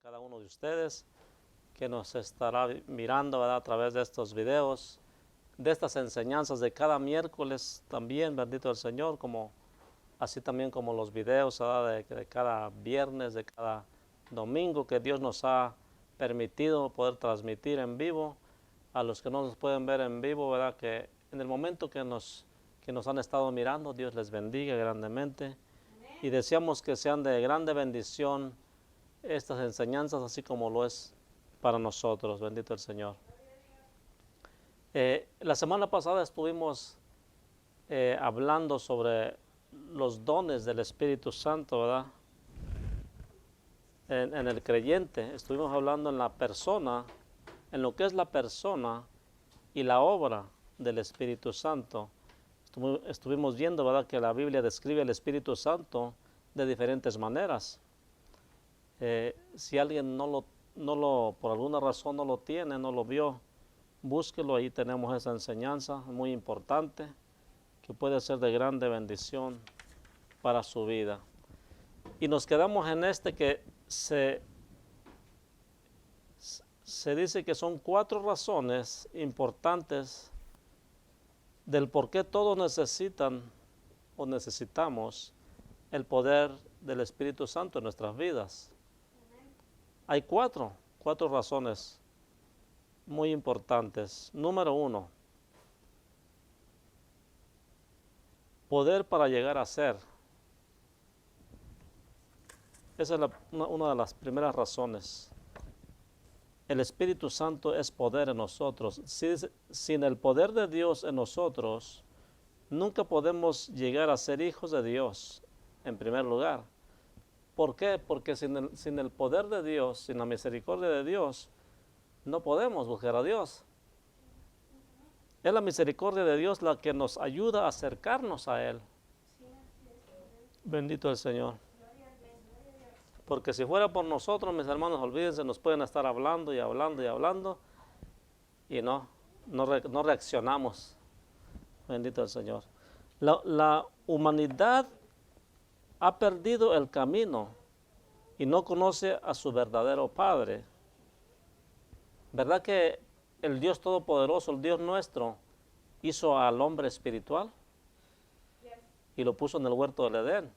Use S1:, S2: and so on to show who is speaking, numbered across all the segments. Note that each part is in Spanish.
S1: cada uno de ustedes que nos estará mirando, ¿verdad?, a través de estos videos, de estas enseñanzas de cada miércoles también, bendito el Señor, así también como los videos, ¿verdad?, de cada viernes, de cada domingo que Dios nos ha permitido poder transmitir en vivo. A los que no nos pueden ver en vivo, ¿verdad?, que en el momento que nos han estado mirando, Dios les bendiga grandemente. Y deseamos que sean de grande bendición estas enseñanzas, así como lo es para nosotros. Bendito el Señor. La semana pasada estuvimos hablando sobre los dones del Espíritu Santo, ¿verdad? En el creyente. Estuvimos hablando en la persona, en lo que es la persona y la obra del Espíritu Santo. Estuvimos viendo, ¿verdad?, que la Biblia describe el Espíritu Santo de diferentes maneras. Si alguien por alguna razón no lo tiene, no lo vio, búsquelo. Ahí tenemos esa enseñanza muy importante que puede ser de grande bendición para su vida. Y nos quedamos en que se dice que son 4 razones importantes del por qué todos necesitan o necesitamos el poder del Espíritu Santo en nuestras vidas. Hay cuatro razones muy importantes. Número 1, poder para llegar a ser. Esa es una de las primeras razones. El Espíritu Santo es poder en nosotros. Sin el poder de Dios en nosotros, nunca podemos llegar a ser hijos de Dios, en primer lugar. ¿Por qué? Porque sin el poder de Dios, sin la misericordia de Dios, no podemos buscar a Dios. Es la misericordia de Dios la que nos ayuda a acercarnos a Él. Bendito el Señor. Porque si fuera por nosotros, mis hermanos, olvídense, nos pueden estar hablando y hablando y hablando y no reaccionamos. Bendito el Señor. La humanidad ha perdido el camino y no conoce a su verdadero Padre. ¿Verdad que el Dios Todopoderoso, el Dios nuestro, hizo al hombre espiritual y lo puso en el huerto del Edén?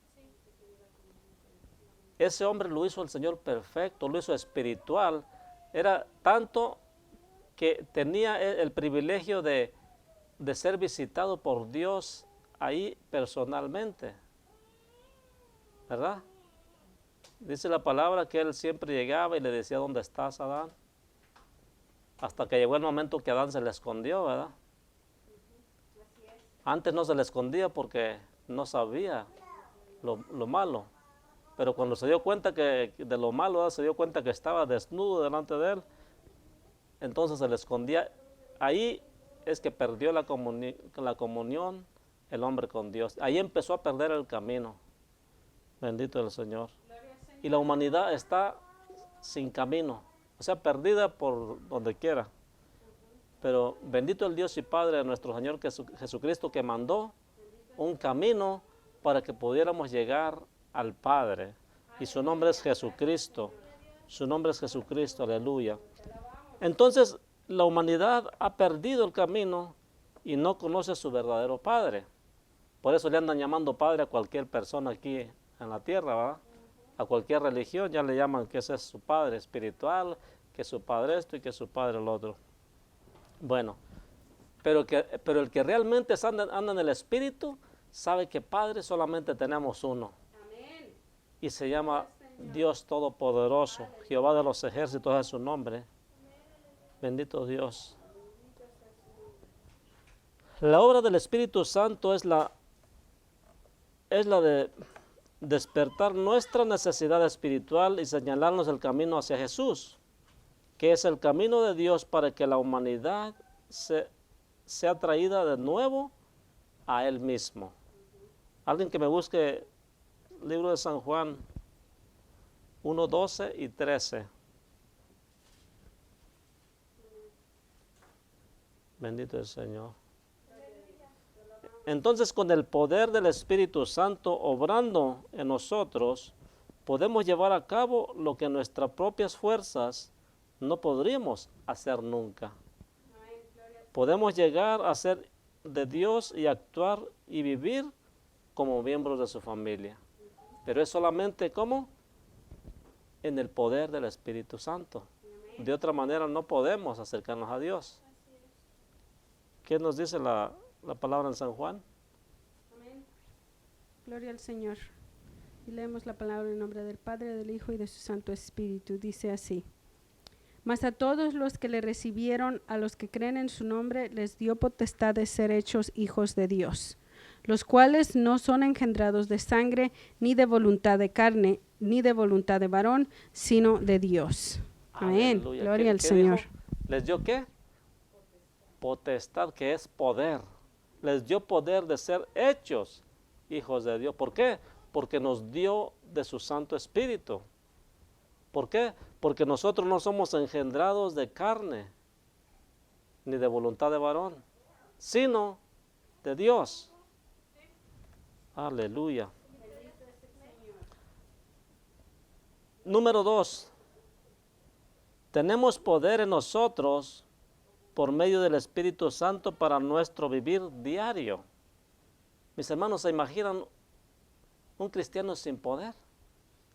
S1: Ese hombre lo hizo el Señor perfecto, lo hizo espiritual. Era tanto que tenía el privilegio de ser visitado por Dios ahí personalmente. ¿Verdad? Dice la palabra que él siempre llegaba y le decía: ¿dónde estás, Adán? Hasta que llegó el momento que Adán se le escondió, ¿verdad? Antes no se le escondía porque no sabía lo malo. Pero cuando se dio cuenta de lo malo, ¿verdad?, se dio cuenta que estaba desnudo delante de él, entonces se le escondía. Ahí es que perdió la comunión el hombre con Dios. Ahí empezó a perder el camino. Bendito el Señor. Y la humanidad está sin camino, o sea, perdida por donde quiera. Pero bendito el Dios y Padre de nuestro Señor Jesucristo, que mandó un camino para que pudiéramos llegar al Padre. Y su nombre es Jesucristo. Su nombre es Jesucristo, aleluya. Entonces, la humanidad ha perdido el camino y no conoce a su verdadero Padre. Por eso le andan llamando Padre a cualquier persona aquí en la tierra, ¿verdad? A cualquier religión ya le llaman que ese es su Padre espiritual, que es su Padre esto y que es su Padre el otro. Bueno, pero el que realmente anda en el Espíritu sabe que Padre solamente tenemos uno. Amén. Y se llama Dios Todopoderoso. Jehová de los ejércitos es su nombre. Bendito Dios. La obra del Espíritu Santo es la de despertar nuestra necesidad espiritual y señalarnos el camino hacia Jesús, que es el camino de Dios para que la humanidad sea traída de nuevo a Él mismo. Alguien que me busque el libro de San Juan 1, 12 y 13. Bendito el Señor. Entonces, con el poder del Espíritu Santo obrando en nosotros, podemos llevar a cabo lo que nuestras propias fuerzas no podríamos hacer nunca. Podemos llegar a ser de Dios y actuar y vivir como miembros de su familia. Pero es solamente como en el poder del Espíritu Santo. De otra manera no podemos acercarnos a Dios. ¿Qué nos dice la palabra en San Juan?
S2: Amén. Gloria al Señor. Y leemos la palabra en nombre del Padre, del Hijo y de su Santo Espíritu. Dice así: Mas a todos los que le recibieron, a los que creen en su nombre, les dio potestad de ser hechos hijos de Dios, los cuales no son engendrados de sangre, ni de voluntad de carne, ni de voluntad de varón, sino de Dios. Amén.
S1: Aleluya.
S2: Gloria al
S1: ¿Qué
S2: Señor.
S1: dijo? ¿Les dio qué? Potestad, que es poder. Les dio poder de ser hechos hijos de Dios. ¿Por qué? Porque nos dio de su Santo Espíritu. ¿Por qué? Porque nosotros no somos engendrados de carne, ni de voluntad de varón, sino de Dios. Aleluya. Número 2. Tenemos poder en nosotros por medio del Espíritu Santo para nuestro vivir diario. Mis hermanos, ¿se imaginan un cristiano sin poder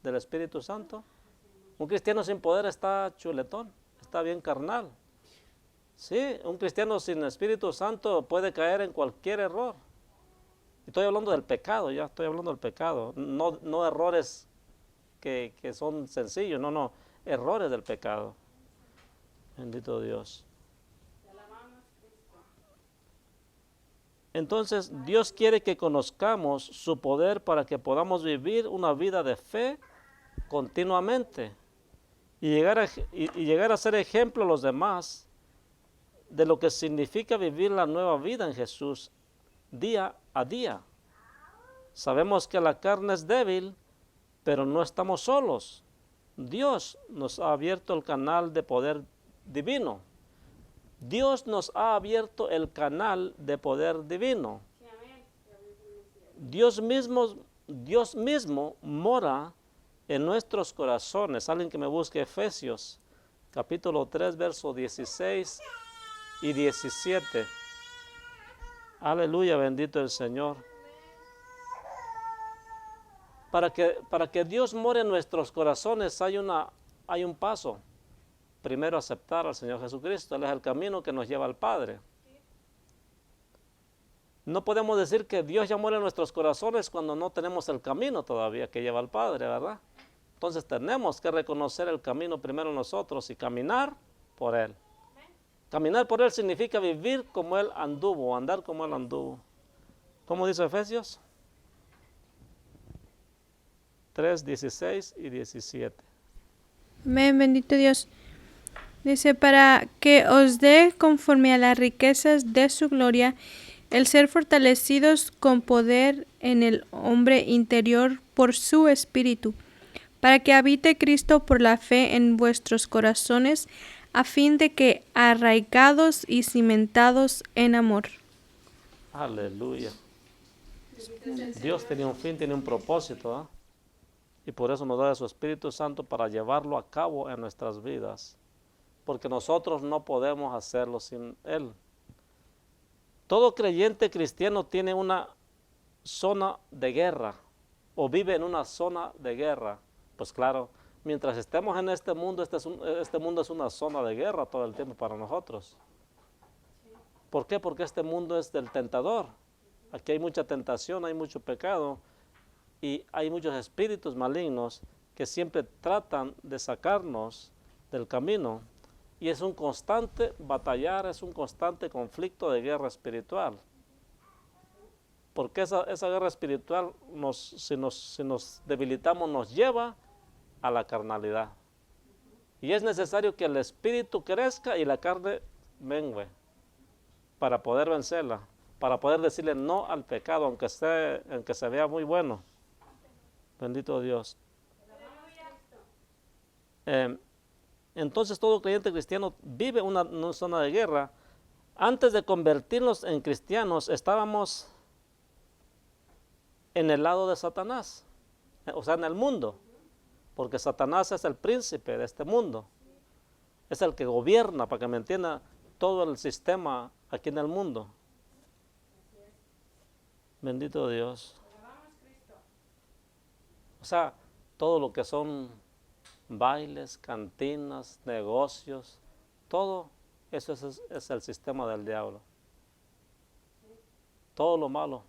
S1: del Espíritu Santo? Un cristiano sin poder está chuletón, está bien carnal. Sí, un cristiano sin Espíritu Santo puede caer en cualquier error. Estoy hablando del pecado, ya estoy hablando del pecado. No errores que son sencillos, no, errores del pecado. Bendito Dios. Entonces, Dios quiere que conozcamos su poder para que podamos vivir una vida de fe continuamente y llegar a ser ejemplo a los demás de lo que significa vivir la nueva vida en Jesús día a día. Sabemos que la carne es débil, pero no estamos solos. Dios nos ha abierto el canal de poder divino. Dios nos ha abierto el canal de poder divino. Dios mismo mora en nuestros corazones. Alguien que me busque Efesios, capítulo 3, versos 16 y 17. Aleluya, bendito el Señor. Para que Dios more en nuestros corazones hay un paso. Primero aceptar al Señor Jesucristo. Él es el camino que nos lleva al Padre. No podemos decir que Dios ya muere en nuestros corazones cuando no tenemos el camino todavía que lleva al Padre, ¿verdad? Entonces tenemos que reconocer el camino primero nosotros y caminar por Él. Caminar por Él significa vivir como Él anduvo, andar como Él anduvo. ¿Cómo dice Efesios? 3, 16 y 17.
S3: Amén, bendito Dios. Dice, para que os dé conforme a las riquezas de su gloria, el ser fortalecidos con poder en el hombre interior por su Espíritu, para que habite Cristo por la fe en vuestros corazones, a fin de que arraigados y cimentados en amor.
S1: Aleluya. Dios tenía un fin, tiene un propósito, ¿eh? Y por eso nos da de su Espíritu Santo para llevarlo a cabo en nuestras vidas. Porque nosotros no podemos hacerlo sin Él. Todo creyente cristiano tiene una zona de guerra o vive en una zona de guerra. Pues claro, mientras estemos en este mundo, este mundo es una zona de guerra todo el tiempo para nosotros. ¿Por qué? Porque este mundo es del tentador. Aquí hay mucha tentación, hay mucho pecado y hay muchos espíritus malignos que siempre tratan de sacarnos del camino. Y es un constante batallar, es un constante conflicto de guerra espiritual. Porque esa guerra espiritual, si nos debilitamos, nos lleva a la carnalidad. Y es necesario que el espíritu crezca y la carne mengue para poder vencerla, para poder decirle no al pecado, aunque se vea muy bueno. Bendito Dios. Entonces todo creyente cristiano vive una zona de guerra. Antes de convertirnos en cristianos estábamos en el lado de Satanás, o sea, en el mundo. porque Satanás es el príncipe de este mundo. Es el que gobierna, para que me entienda, todo el sistema aquí en el mundo. Bendito Dios. O sea, todo lo que son bailes, cantinas, negocios, todo eso es el sistema del diablo. Todo lo malo.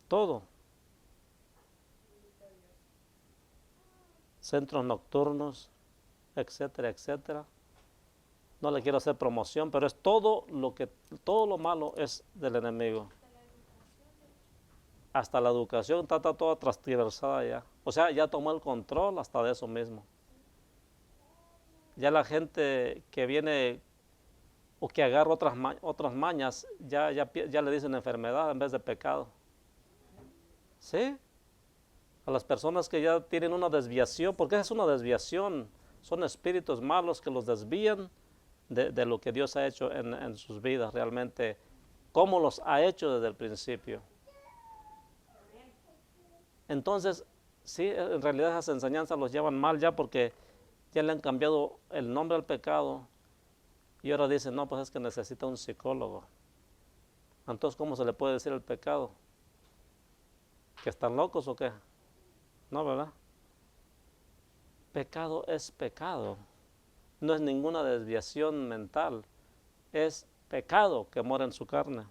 S1: Todo. Centros nocturnos, etcétera, etcétera. No le quiero hacer promoción, pero es todo lo malo es del enemigo. Hasta la educación está toda transversada ya. O sea, ya tomó el control hasta de eso mismo. Ya la gente que viene o que agarra otras mañas, ya le dicen enfermedad en vez de pecado. ¿Sí? A las personas que ya tienen una desviación, porque es una desviación, son espíritus malos que los desvían de lo que Dios ha hecho en sus vidas realmente, cómo los ha hecho desde el principio. Entonces, sí, en realidad esas enseñanzas los llevan mal ya porque ya le han cambiado el nombre al pecado y ahora dicen, no, pues es que necesita un psicólogo. Entonces, ¿cómo se le puede decir el pecado? ¿Que están locos o qué? No, ¿verdad? Pecado es pecado. No es ninguna desviación mental. Es pecado que mora en su carne.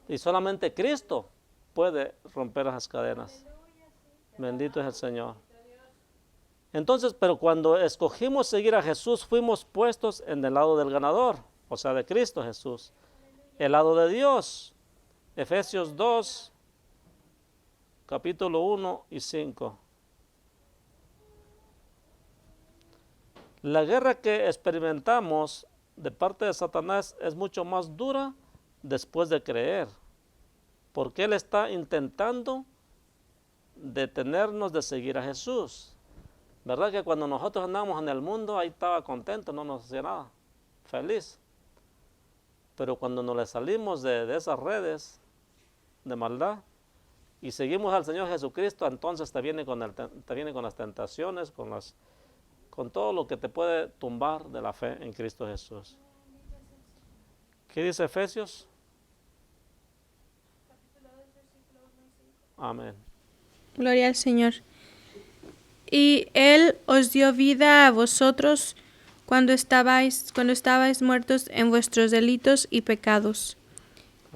S1: Y solamente Cristo puede romper esas cadenas. Bendito es el Señor. Entonces, pero cuando escogimos seguir a Jesús, fuimos puestos en el lado del ganador, o sea, de Cristo Jesús. El lado de Dios. Efesios 2, capítulo 1 y 5. La guerra que experimentamos de parte de Satanás es mucho más dura después de creer, porque él está intentando detenernos de seguir a Jesús. ¿Verdad que cuando nosotros andábamos en el mundo, ahí estaba contento, no nos hacía nada, feliz? Pero cuando nos le salimos de esas redes de maldad y seguimos al Señor Jesucristo, entonces te viene con las tentaciones, con todo lo que te puede tumbar de la fe en Cristo Jesús. ¿Qué dice Efesios? Amén.
S3: Gloria al Señor. Y Él os dio vida a vosotros cuando estabais muertos en vuestros delitos y pecados.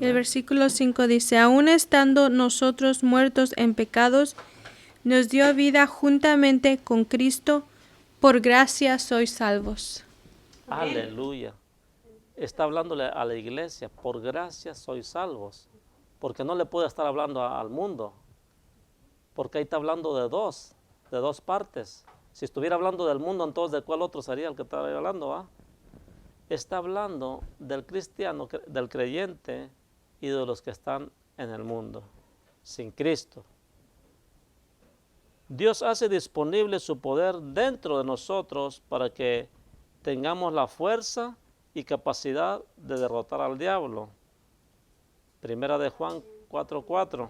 S3: Y el versículo 5 dice, aun estando nosotros muertos en pecados, nos dio vida juntamente con Cristo, por gracia sois salvos.
S1: Aleluya. Está hablándole a la iglesia, por gracia sois salvos. Porque no le puede estar hablando al mundo. Porque ahí está hablando de dos partes. Si estuviera hablando del mundo, entonces ¿de cuál otro sería el que está hablando? ¿Ah? Está hablando del cristiano, del creyente y de los que están en el mundo, sin Cristo. Dios hace disponible su poder dentro de nosotros para que tengamos la fuerza y capacidad de derrotar al diablo. Primera de Juan 4:4.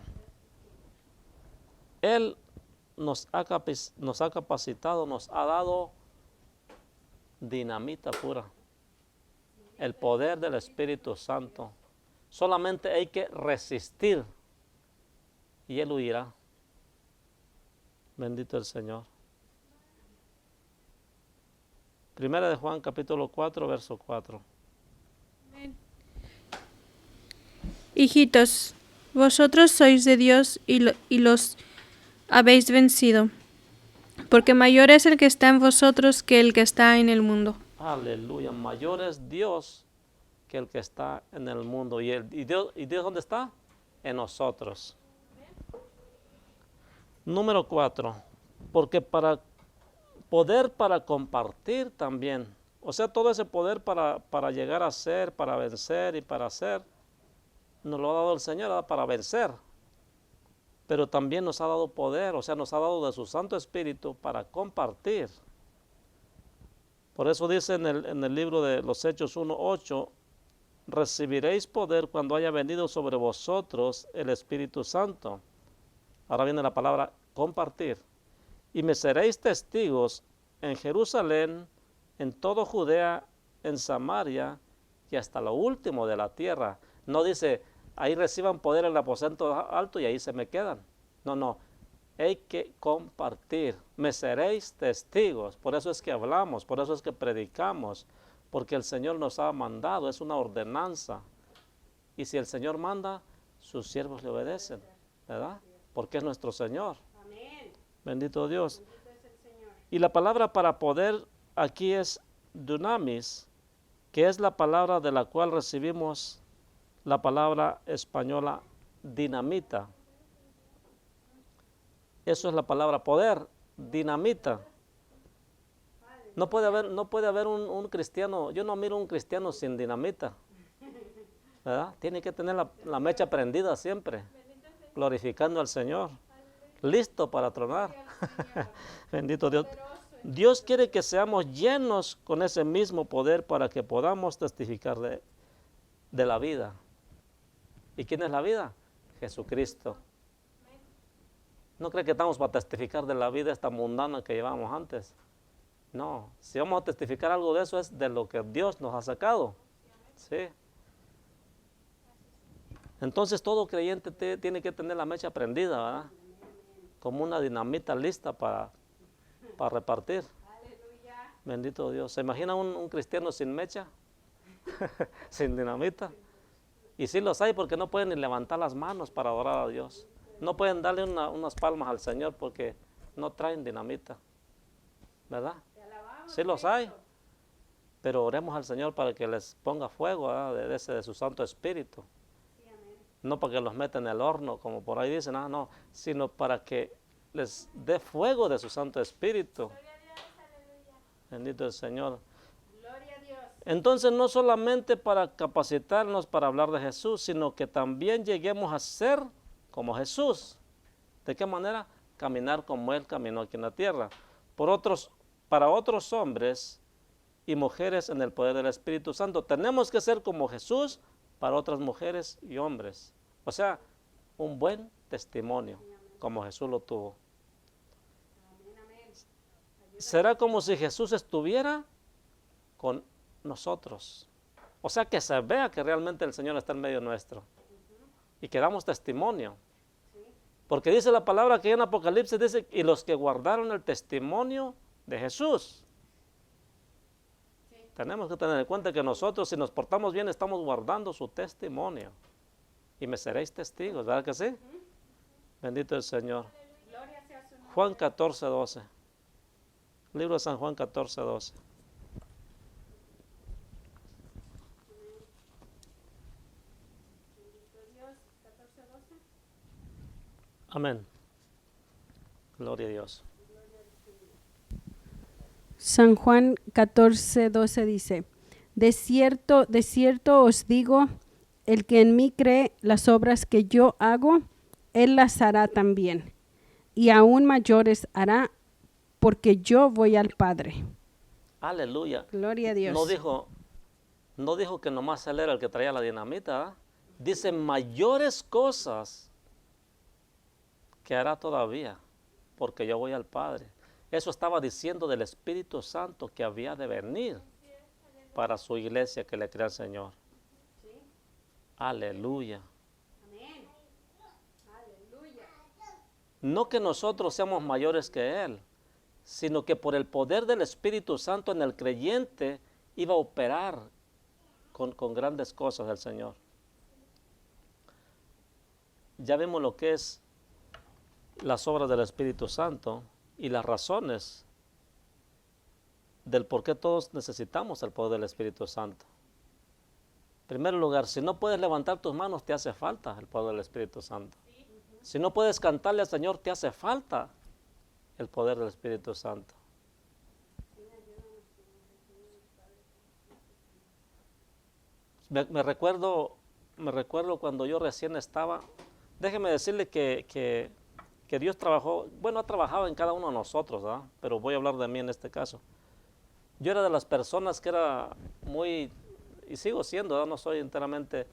S1: Él nos ha capacitado, nos ha dado dinamita pura, el poder del Espíritu Santo. Solamente hay que resistir y Él huirá. Bendito el Señor. Primera de Juan capítulo 4, verso 4.
S3: Hijitos, vosotros sois de Dios y los habéis vencido, porque mayor es el que está en vosotros que el que está en el mundo.
S1: Aleluya, mayor es Dios que el que está en el mundo. ¿Y Dios dónde está? En nosotros. Número 4, porque para compartir también, o sea, todo ese poder para llegar a ser, para vencer y para hacer, nos lo ha dado el Señor para vencer, pero también nos ha dado poder, o sea, nos ha dado de su Santo Espíritu para compartir. Por eso dice en el libro de los Hechos 1:8, recibiréis poder cuando haya venido sobre vosotros el Espíritu Santo. Ahora viene la palabra compartir. Y me seréis testigos en Jerusalén, en todo Judea, en Samaria y hasta lo último de la tierra. No dice, ahí reciban poder en el aposento alto y ahí se me quedan. No, no. Hay que compartir. Me seréis testigos. Por eso es que hablamos, por eso es que predicamos, porque el Señor nos ha mandado, es una ordenanza. Y si el Señor manda, sus siervos le obedecen, ¿verdad? Porque es nuestro Señor.
S2: Amén.
S1: Bendito Dios.
S2: Bendito es el Señor.
S1: Y la palabra para poder aquí es dunamis, que es la palabra de la cual recibimos la palabra española dinamita. Eso es la palabra poder, dinamita. No puede haber un cristiano, yo no miro un cristiano sin dinamita, ¿verdad? Tiene que tener la mecha prendida siempre, glorificando al Señor, listo para tronar. Bendito Dios. Dios quiere que seamos llenos con ese mismo poder para que podamos testificar de la vida. ¿Y quién es la vida? Jesucristo. ¿No cree que estamos para testificar de la vida esta mundana que llevamos antes? No, si vamos a testificar algo de eso es de lo que Dios nos ha sacado. Sí. Entonces todo creyente tiene que tener la mecha prendida, ¿verdad? Como una dinamita lista para repartir.
S2: Aleluya.
S1: Bendito Dios. ¿Se imagina un cristiano sin mecha? Sin dinamita. Y sí los hay porque no pueden ni levantar las manos para adorar a Dios. No pueden darle unas palmas al Señor porque no traen dinamita. ¿Verdad? Sí los hay. Pero oremos al Señor para que les ponga fuego, ¿verdad? de su Santo Espíritu. No para que los meta en el horno, como por ahí dicen, no, sino para que les dé fuego de su Santo Espíritu. Bendito el Señor.
S2: Gloria a Dios.
S1: Entonces no solamente para capacitarnos para hablar de Jesús, sino que también lleguemos a ser como Jesús. ¿De qué manera? Caminar como Él caminó aquí en la tierra. Para otros hombres y mujeres en el poder del Espíritu Santo. Tenemos que ser como Jesús para otras mujeres y hombres. O sea, un buen testimonio, como Jesús lo tuvo. Será como si Jesús estuviera con nosotros. O sea, que se vea que realmente el Señor está en medio nuestro. Y que damos testimonio. Porque dice la palabra que en Apocalipsis dice, y los que guardaron el testimonio de Jesús. Tenemos que tener en cuenta que nosotros, si nos portamos bien, estamos guardando su testimonio. Y me seréis testigos, ¿verdad que sí? Bendito el Señor. Juan 14, 12. Libro de San Juan 14, 12. Amén. Gloria a Dios.
S2: San Juan 14, 12 dice, de cierto os digo, el que en mí cree, las obras que yo hago, él las hará también, y aún mayores hará, porque yo voy al Padre.
S1: Aleluya.
S2: Gloria a Dios.
S1: No dijo que nomás él era el que traía la dinamita, ¿eh? Dice mayores cosas que hará todavía, porque yo voy al Padre. Eso estaba diciendo del Espíritu Santo que había de venir para su iglesia que le crea el Señor. ¿Sí? Aleluya.
S2: Amén. Aleluya.
S1: No que nosotros seamos mayores que Él, sino que por el poder del Espíritu Santo en el creyente iba a operar con grandes cosas del Señor. Ya vimos lo que es las obras del Espíritu Santo y las razones del por qué todos necesitamos el poder del Espíritu Santo. En primer lugar, si no puedes levantar tus manos, te hace falta el poder del Espíritu Santo. Si no puedes cantarle al Señor, te hace falta el poder del Espíritu Santo. Me recuerdo cuando yo recién estaba, déjeme decirle que Dios trabajó, bueno, ha trabajado en cada uno de nosotros, ¿verdad? Pero voy a hablar de mí en este caso. Yo era de las personas que era muy, y sigo siendo, ¿verdad? No soy enteramente,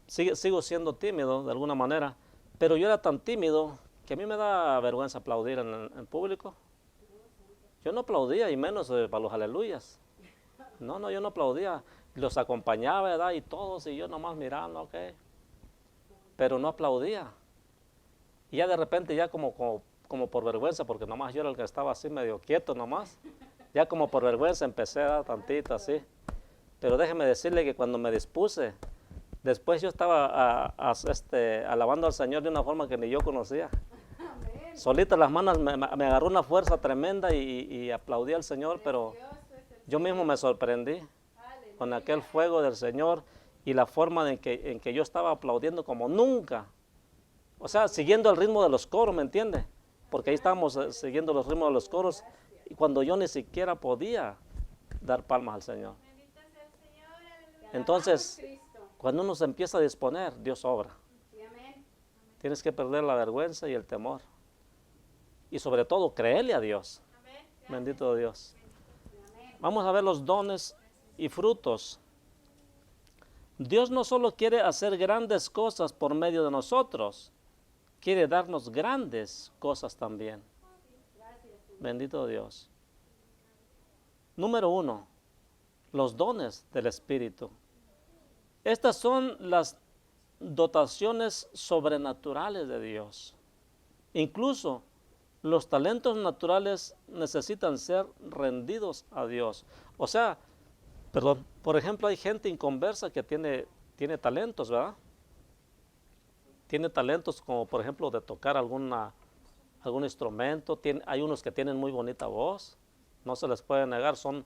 S1: sigo siendo tímido de alguna manera, pero yo era tan tímido que a mí me da vergüenza aplaudir en público. Yo no aplaudía, y menos para los aleluyas. No, yo no aplaudía. Los acompañaba, ¿verdad? Y todos, y yo nomás mirando, ok. Pero no aplaudía. Y ya de repente, ya como por vergüenza, porque nomás yo era el que estaba así medio quieto nomás. Ya como por vergüenza empecé a dar tantito así. Pero déjeme decirle que cuando me dispuse, después yo estaba alabando al Señor de una forma que ni yo conocía. Solita las manos me agarró una fuerza tremenda y aplaudí al Señor, pero yo mismo me sorprendí con aquel fuego del Señor y la forma en que yo estaba aplaudiendo como nunca. O sea, siguiendo el ritmo de los coros, ¿me entiende? Porque ahí estábamos siguiendo los ritmos de los coros y cuando yo ni siquiera podía dar palmas al Señor. Entonces, cuando uno se empieza a disponer, Dios obra. Tienes que perder la vergüenza y el temor. Y sobre todo, creerle a Dios. Bendito Dios. Vamos a ver los dones y frutos. Dios no solo quiere hacer grandes cosas por medio de nosotros, quiere darnos grandes cosas también. Bendito Dios. Número 1, los dones del Espíritu. Estas son las dotaciones sobrenaturales de Dios. Incluso los talentos naturales necesitan ser rendidos a Dios. O sea, por ejemplo, hay gente inconversa que tiene talentos, ¿verdad? Tiene talentos como, por ejemplo, de tocar algún instrumento. Hay unos que tienen muy bonita voz. No se les puede negar, son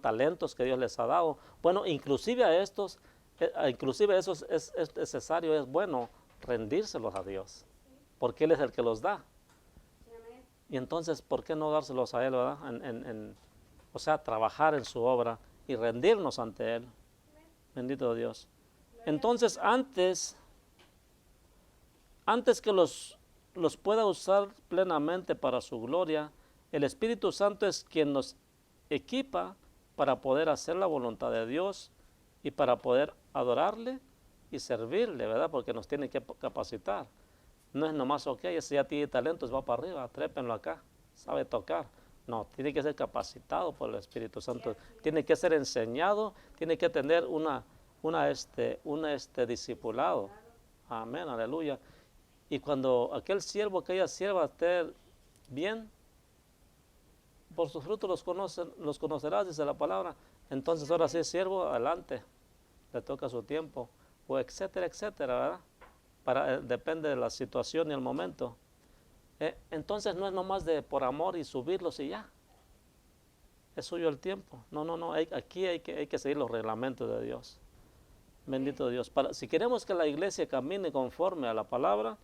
S1: talentos que Dios les ha dado. Bueno, inclusive a estos, eso es necesario, es bueno rendírselos a Dios, porque Él es el que los da. Y entonces, ¿por qué no dárselos a Él, verdad? O sea, trabajar en su obra y rendirnos ante Él. Bendito Dios. Entonces, antes que los pueda usar plenamente para su gloria, el Espíritu Santo es quien nos equipa para poder hacer la voluntad de Dios y para poder adorarle y servirle, ¿verdad? Porque nos tiene que capacitar. No es nomás, ok, ese ya tiene talentos, va para arriba, trépenlo acá, sabe tocar. No, tiene que ser capacitado por el Espíritu Santo, tiene que ser enseñado, tiene que tener un discipulado. Amén, aleluya. Y cuando aquel siervo, aquella sierva esté bien, por sus frutos los conocerás, dice la palabra. Entonces ahora sí, siervo, adelante, le toca su tiempo, o etcétera, etcétera, ¿verdad? Depende de la situación y el momento. Entonces no es nomás por amor y subirlos y ya. Es suyo el tiempo. No. Aquí hay que seguir los reglamentos de Dios. Bendito Dios. Si queremos que la iglesia camine conforme a la palabra,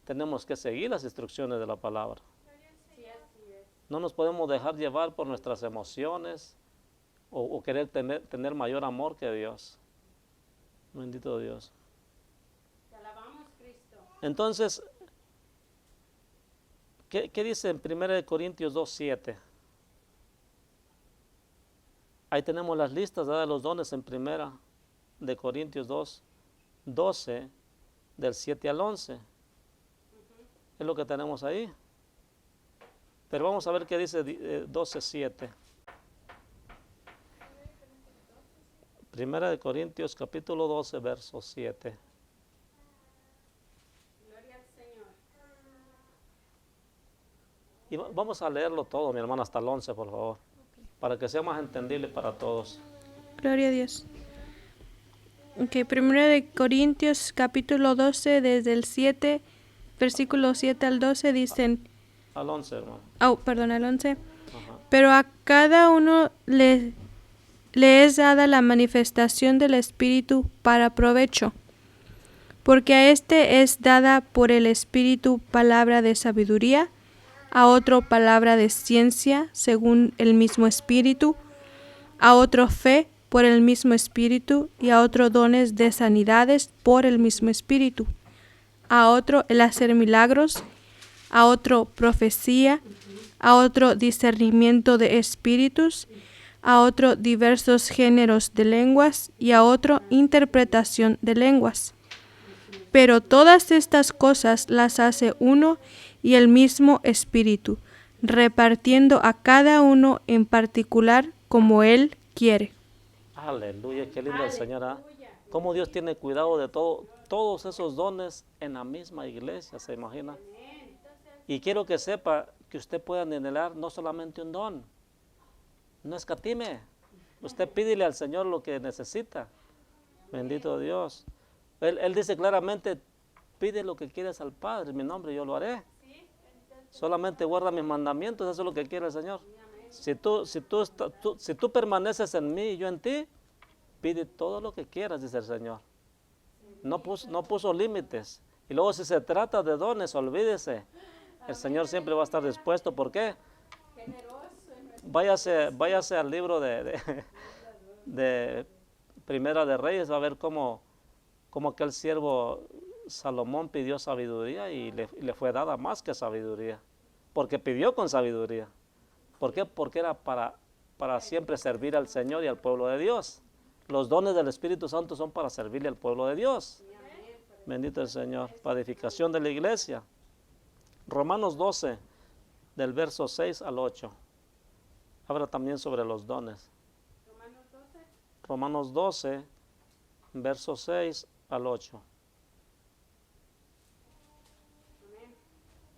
S1: tenemos que seguir las instrucciones de la palabra. No nos podemos dejar llevar por nuestras emociones o querer tener mayor amor que Dios. Bendito Dios. Entonces, ¿qué dice en 1 Corintios 2:7? Ahí tenemos las listas de los dones en 1 de Corintios 2:12, del 7 al 11. Es lo que tenemos ahí. Pero vamos a ver qué dice 12:7. 1 de Corintios capítulo 12, verso 7.
S2: Gloria al Señor.
S1: Y vamos a leerlo todo, mi hermana, hasta el 11, por favor, para que sea más entendible para todos.
S3: Gloria a Dios. Ok, 1 de Corintios capítulo 12, desde el 7, versículo 7 al 12, dicen...
S1: Al 11, hermano.
S3: Al 11.
S1: Ajá.
S3: Pero a cada uno le es dada la manifestación del Espíritu para provecho, porque a este es dada por el Espíritu palabra de sabiduría, a otro palabra de ciencia según el mismo Espíritu, a otro fe por el mismo Espíritu, y a otro dones de sanidades por el mismo Espíritu, a otro el hacer milagros, a otro profecía, a otro discernimiento de espíritus, a otro diversos géneros de lenguas, y a otro interpretación de lenguas. Pero todas estas cosas las hace uno, y el mismo Espíritu, repartiendo a cada uno en particular como Él quiere.
S1: Aleluya, qué lindo el Señor. ¿Ah? Cómo Dios tiene cuidado de todos esos dones en la misma iglesia, ¿se imagina? Y quiero que sepa que usted puede anhelar no solamente un don, no escatime. Usted pídele al Señor lo que necesita. Bendito Dios. Él dice claramente, pide lo que quieras al Padre, en mi nombre yo lo haré. Solamente guarda mis mandamientos, eso es lo que quiere el Señor. Si tú permaneces en mí y yo en ti, pide todo lo que quieras, dice el Señor. No puso límites. Y luego si se trata de dones, olvídese. El Señor siempre va a estar dispuesto. ¿Por qué? Váyase al libro de Primera de Reyes, va a ver cómo aquel siervo Salomón pidió sabiduría y le fue dada más que sabiduría. Porque pidió con sabiduría. ¿Por qué? Porque era para siempre servir al Señor y al pueblo de Dios. Los dones del Espíritu Santo son para servirle al pueblo de Dios. Bendito el Señor. Para edificación de la iglesia. Romanos 12, del verso 6 al 8. Habla también sobre los dones. Romanos 12, verso 6 al 8.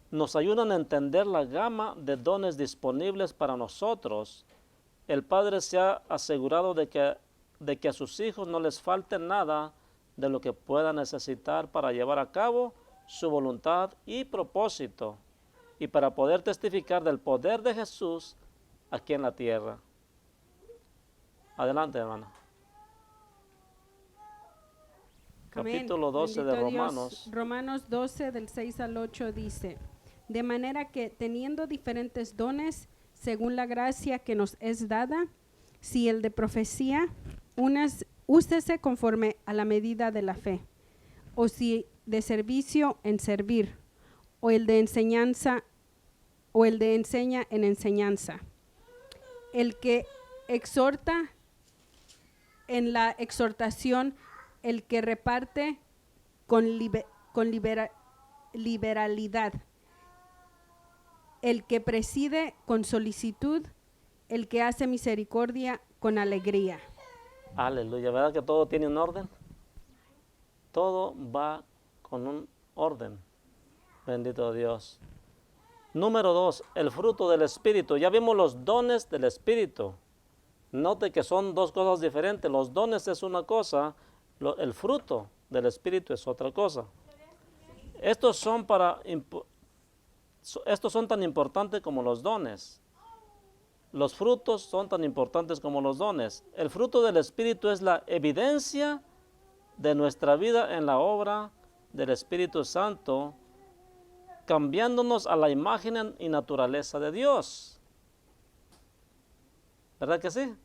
S1: Nos ayudan a entender la gama de dones disponibles para nosotros. El Padre se ha asegurado de que a sus hijos no les falte nada de lo que puedan necesitar para llevar a cabo su voluntad y propósito, y para poder testificar del poder de Jesús aquí en la tierra. Adelante, hermana.
S2: Amén.
S1: Capítulo 12 de
S2: Bendito Dios.
S1: Romanos.
S2: Romanos 12 del 6 al 8 dice, de manera que teniendo diferentes dones, según la gracia que nos es dada, si el de profecía, úsese conforme a la medida de la fe, o si de servicio en servir, o el de enseñanza, o el de enseña en enseñanza. El que exhorta en la exhortación, el que reparte con liberalidad, el que preside con solicitud, el que hace misericordia con alegría.
S1: Aleluya, ¿verdad que todo tiene un orden? Todo va con un orden. Bendito Dios. Número 2, el fruto del Espíritu. Ya vimos los dones del Espíritu. Note que son dos cosas diferentes. Los dones es una cosa, el fruto del Espíritu es otra cosa. Estos son tan importantes como los dones. Los frutos son tan importantes como los dones. El fruto del Espíritu es la evidencia de nuestra vida en la obra del Espíritu Santo, cambiándonos a la imagen y naturaleza de Dios. ¿Verdad que sí?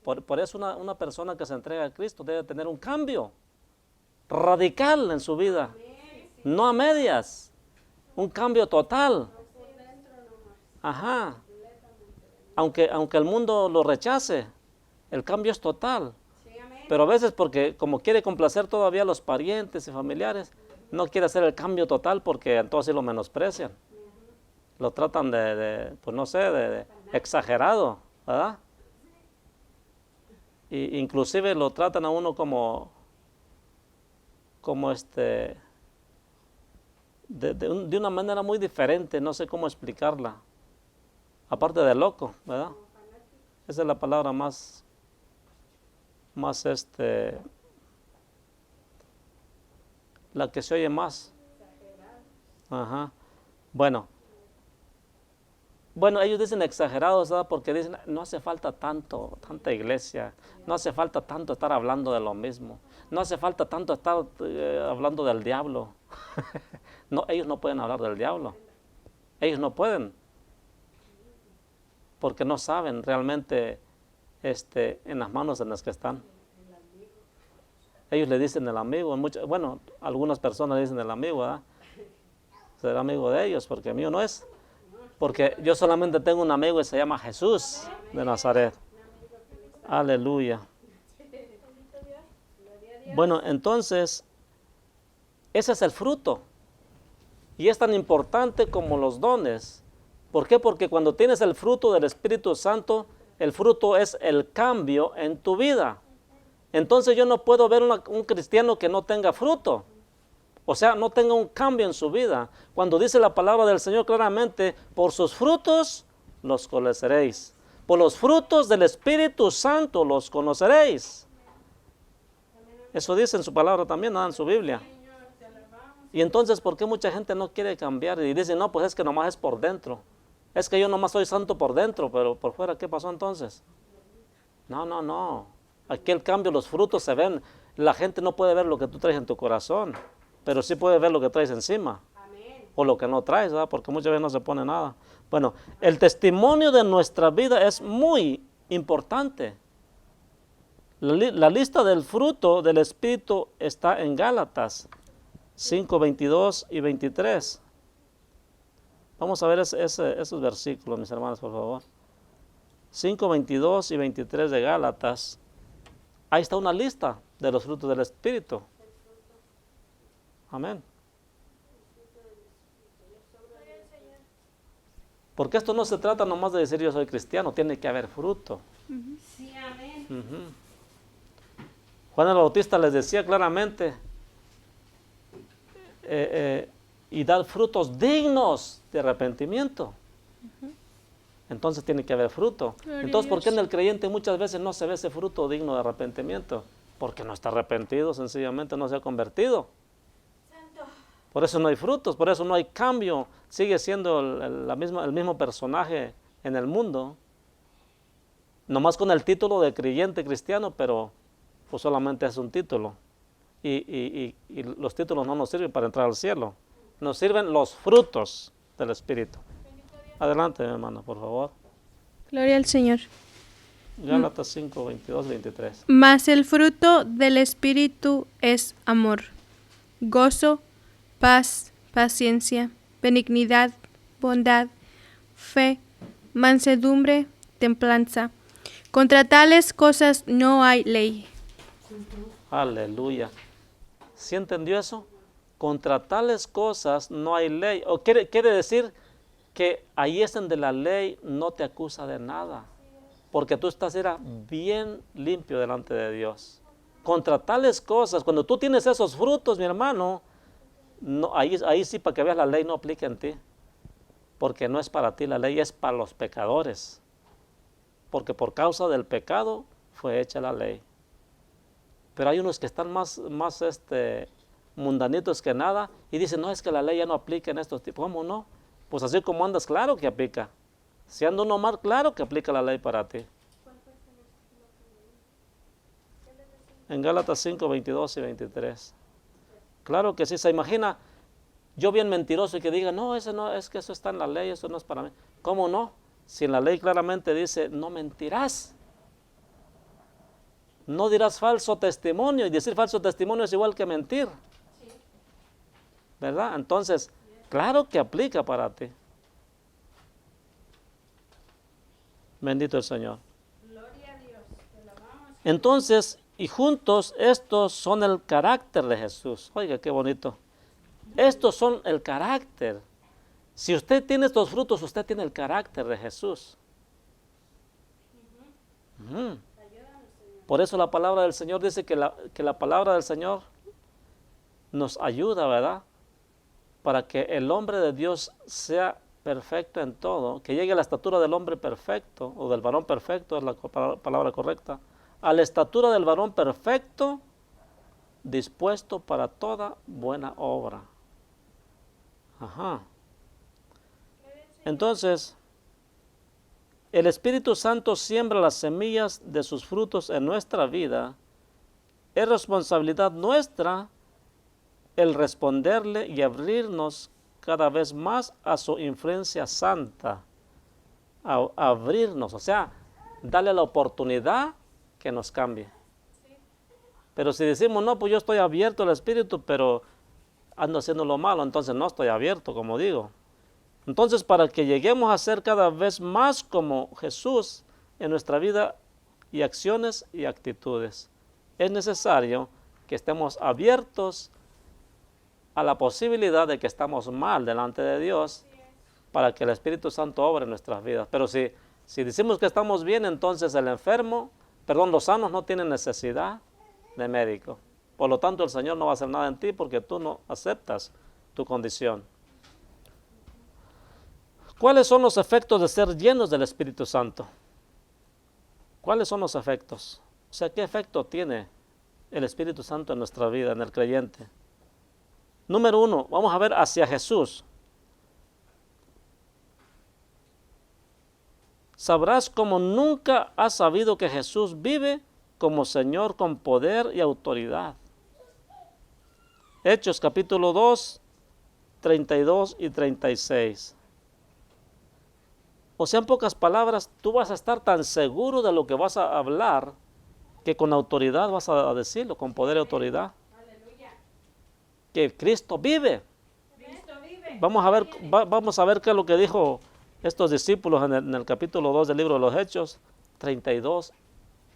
S1: Por eso una persona que se entrega a Cristo debe tener un cambio radical en su vida. No a medias, un cambio total. Ajá. Aunque el mundo lo rechace, el cambio es total. Pero a veces porque como quiere complacer todavía a los parientes y familiares, no quiere hacer el cambio total porque entonces lo menosprecian. Lo tratan pues no sé, de exagerado, ¿verdad? Y inclusive lo tratan a uno como de una manera muy diferente, no sé cómo explicarla. Aparte de loco, ¿verdad? Esa es la palabra más la que se oye más. Ajá. Bueno, ellos dicen exagerados, ¿verdad? Porque dicen, no hace falta tanta iglesia, no hace falta tanto estar hablando de lo mismo, no hace falta tanto estar hablando del diablo. No, ellos no pueden hablar del diablo, ellos no pueden, porque no saben realmente en las manos en las que están. Ellos le dicen el amigo, algunas personas dicen el amigo, ¿verdad? Será amigo de ellos, porque mío no es. Porque yo solamente tengo un amigo y se llama Jesús de Nazaret. Aleluya. Bueno, entonces, ese es el fruto. y es tan importante como los dones. ¿Por qué? Porque cuando tienes el fruto del Espíritu Santo, el fruto es el cambio en tu vida. Entonces yo no puedo ver un cristiano que no tenga fruto. O sea, no tenga un cambio en su vida. Cuando dice la palabra del Señor claramente, por sus frutos los conoceréis. Por los frutos del Espíritu Santo los conoceréis. Eso dice en su palabra también, ¿no? En su Biblia. Y entonces, ¿por qué mucha gente no quiere cambiar? Y dice, no, pues es que nomás es por dentro. Es que yo nomás soy santo por dentro, pero por fuera, ¿qué pasó entonces? No. Aquí el cambio, los frutos se ven. La gente no puede ver lo que tú traes en tu corazón, pero sí puede ver lo que traes encima. Amén. O lo que no traes, ¿verdad? Porque muchas veces no se pone nada. Bueno, el testimonio de nuestra vida es muy importante. La lista del fruto del Espíritu está en Gálatas 5, 22 y 23. Vamos a ver esos versículos, mis hermanos, por favor. 5, 22 y 23 de Gálatas. Ahí está una lista de los frutos del Espíritu. Amén. Porque esto no se trata nomás de decir yo soy cristiano, tiene que haber fruto.
S2: Sí, amén.
S1: Juan el Bautista les decía claramente, y dar frutos dignos de arrepentimiento. Entonces tiene que haber fruto. Entonces, ¿por qué en el creyente muchas veces no se ve ese fruto digno de arrepentimiento? Porque no está arrepentido, sencillamente no se ha convertido. Por eso no hay frutos, por eso no hay cambio. Sigue siendo el mismo personaje en el mundo. Nomás con el título de creyente cristiano, pero pues solamente es un título. Y los títulos no nos sirven para entrar al cielo. Nos sirven los frutos del Espíritu. Adelante, mi hermano, por favor.
S3: Gloria al Señor.
S1: Gálatas 5, 22, 23.
S3: Mas el fruto del Espíritu es amor, gozo, paz, paciencia, benignidad, bondad, fe, mansedumbre, templanza. Contra tales cosas no hay ley.
S1: Aleluya. ¿Sí entendió eso? Contra tales cosas no hay ley. O quiere decir que ahí es donde la ley no te acusa de nada. Porque tú estás bien limpio delante de Dios. Contra tales cosas, cuando tú tienes esos frutos, mi hermano, no, ahí sí, para que veas, la ley no aplica en ti. Porque no es para ti, la ley es para los pecadores. Porque por causa del pecado fue hecha la ley. Pero hay unos que están más mundanitos que nada y dicen, no, es que la ley ya no aplica en estos tipos. ¿Cómo no? Pues así como andas, claro que aplica. Si anda uno mal, claro que aplica la ley para ti. En Gálatas 5, 22 y 23. Claro que sí, se imagina yo bien mentiroso y que diga, no, es que eso está en la ley, eso no es para mí. ¿Cómo no? Si en la ley claramente dice, no mentirás. No dirás falso testimonio, y decir falso testimonio es igual que mentir. ¿Verdad? Entonces, claro que aplica para ti. Bendito el Señor.
S2: Gloria a Dios. Te alabamos.
S1: Entonces, y juntos, estos son el carácter de Jesús. Oiga, qué bonito. Estos son el carácter. Si usted tiene estos frutos, usted tiene el carácter de Jesús. Por eso la palabra del Señor dice que la palabra del Señor nos ayuda, ¿verdad? Para que el hombre de Dios sea perfecto en todo, que llegue a la estatura del hombre perfecto, o del varón perfecto, es la palabra correcta, a la estatura del varón perfecto, dispuesto para toda buena obra. Ajá. Entonces, el Espíritu Santo siembra las semillas de sus frutos en nuestra vida. Es responsabilidad nuestra el responderle y abrirnos cada vez más a su influencia santa. A abrirnos, o sea, darle la oportunidad que nos cambie. Pero si decimos, no, pues yo estoy abierto al Espíritu, pero ando haciendo lo malo, entonces no estoy abierto, como digo. Entonces, para que lleguemos a ser cada vez más como Jesús en nuestra vida y acciones y actitudes, es necesario que estemos abiertos a la posibilidad de que estamos mal delante de Dios para que el Espíritu Santo obre en nuestras vidas. Pero si decimos que estamos bien, entonces los sanos no tienen necesidad de médico. Por lo tanto, el Señor no va a hacer nada en ti porque tú no aceptas tu condición. ¿Cuáles son los efectos de ser llenos del Espíritu Santo? ¿Cuáles son los efectos? O sea, ¿qué efecto tiene el Espíritu Santo en nuestra vida, en el creyente? Número 1, vamos a ver hacia Jesús. Sabrás como nunca has sabido que Jesús vive como Señor con poder y autoridad. Hechos capítulo 2, 32 y 36. O sea, en pocas palabras, tú vas a estar tan seguro de lo que vas a hablar que con autoridad vas a decirlo, con poder y autoridad. Aleluya. Que Cristo vive. Cristo vive. Vamos a ver qué es lo que dijo estos discípulos en el capítulo 2 del libro de los Hechos, 32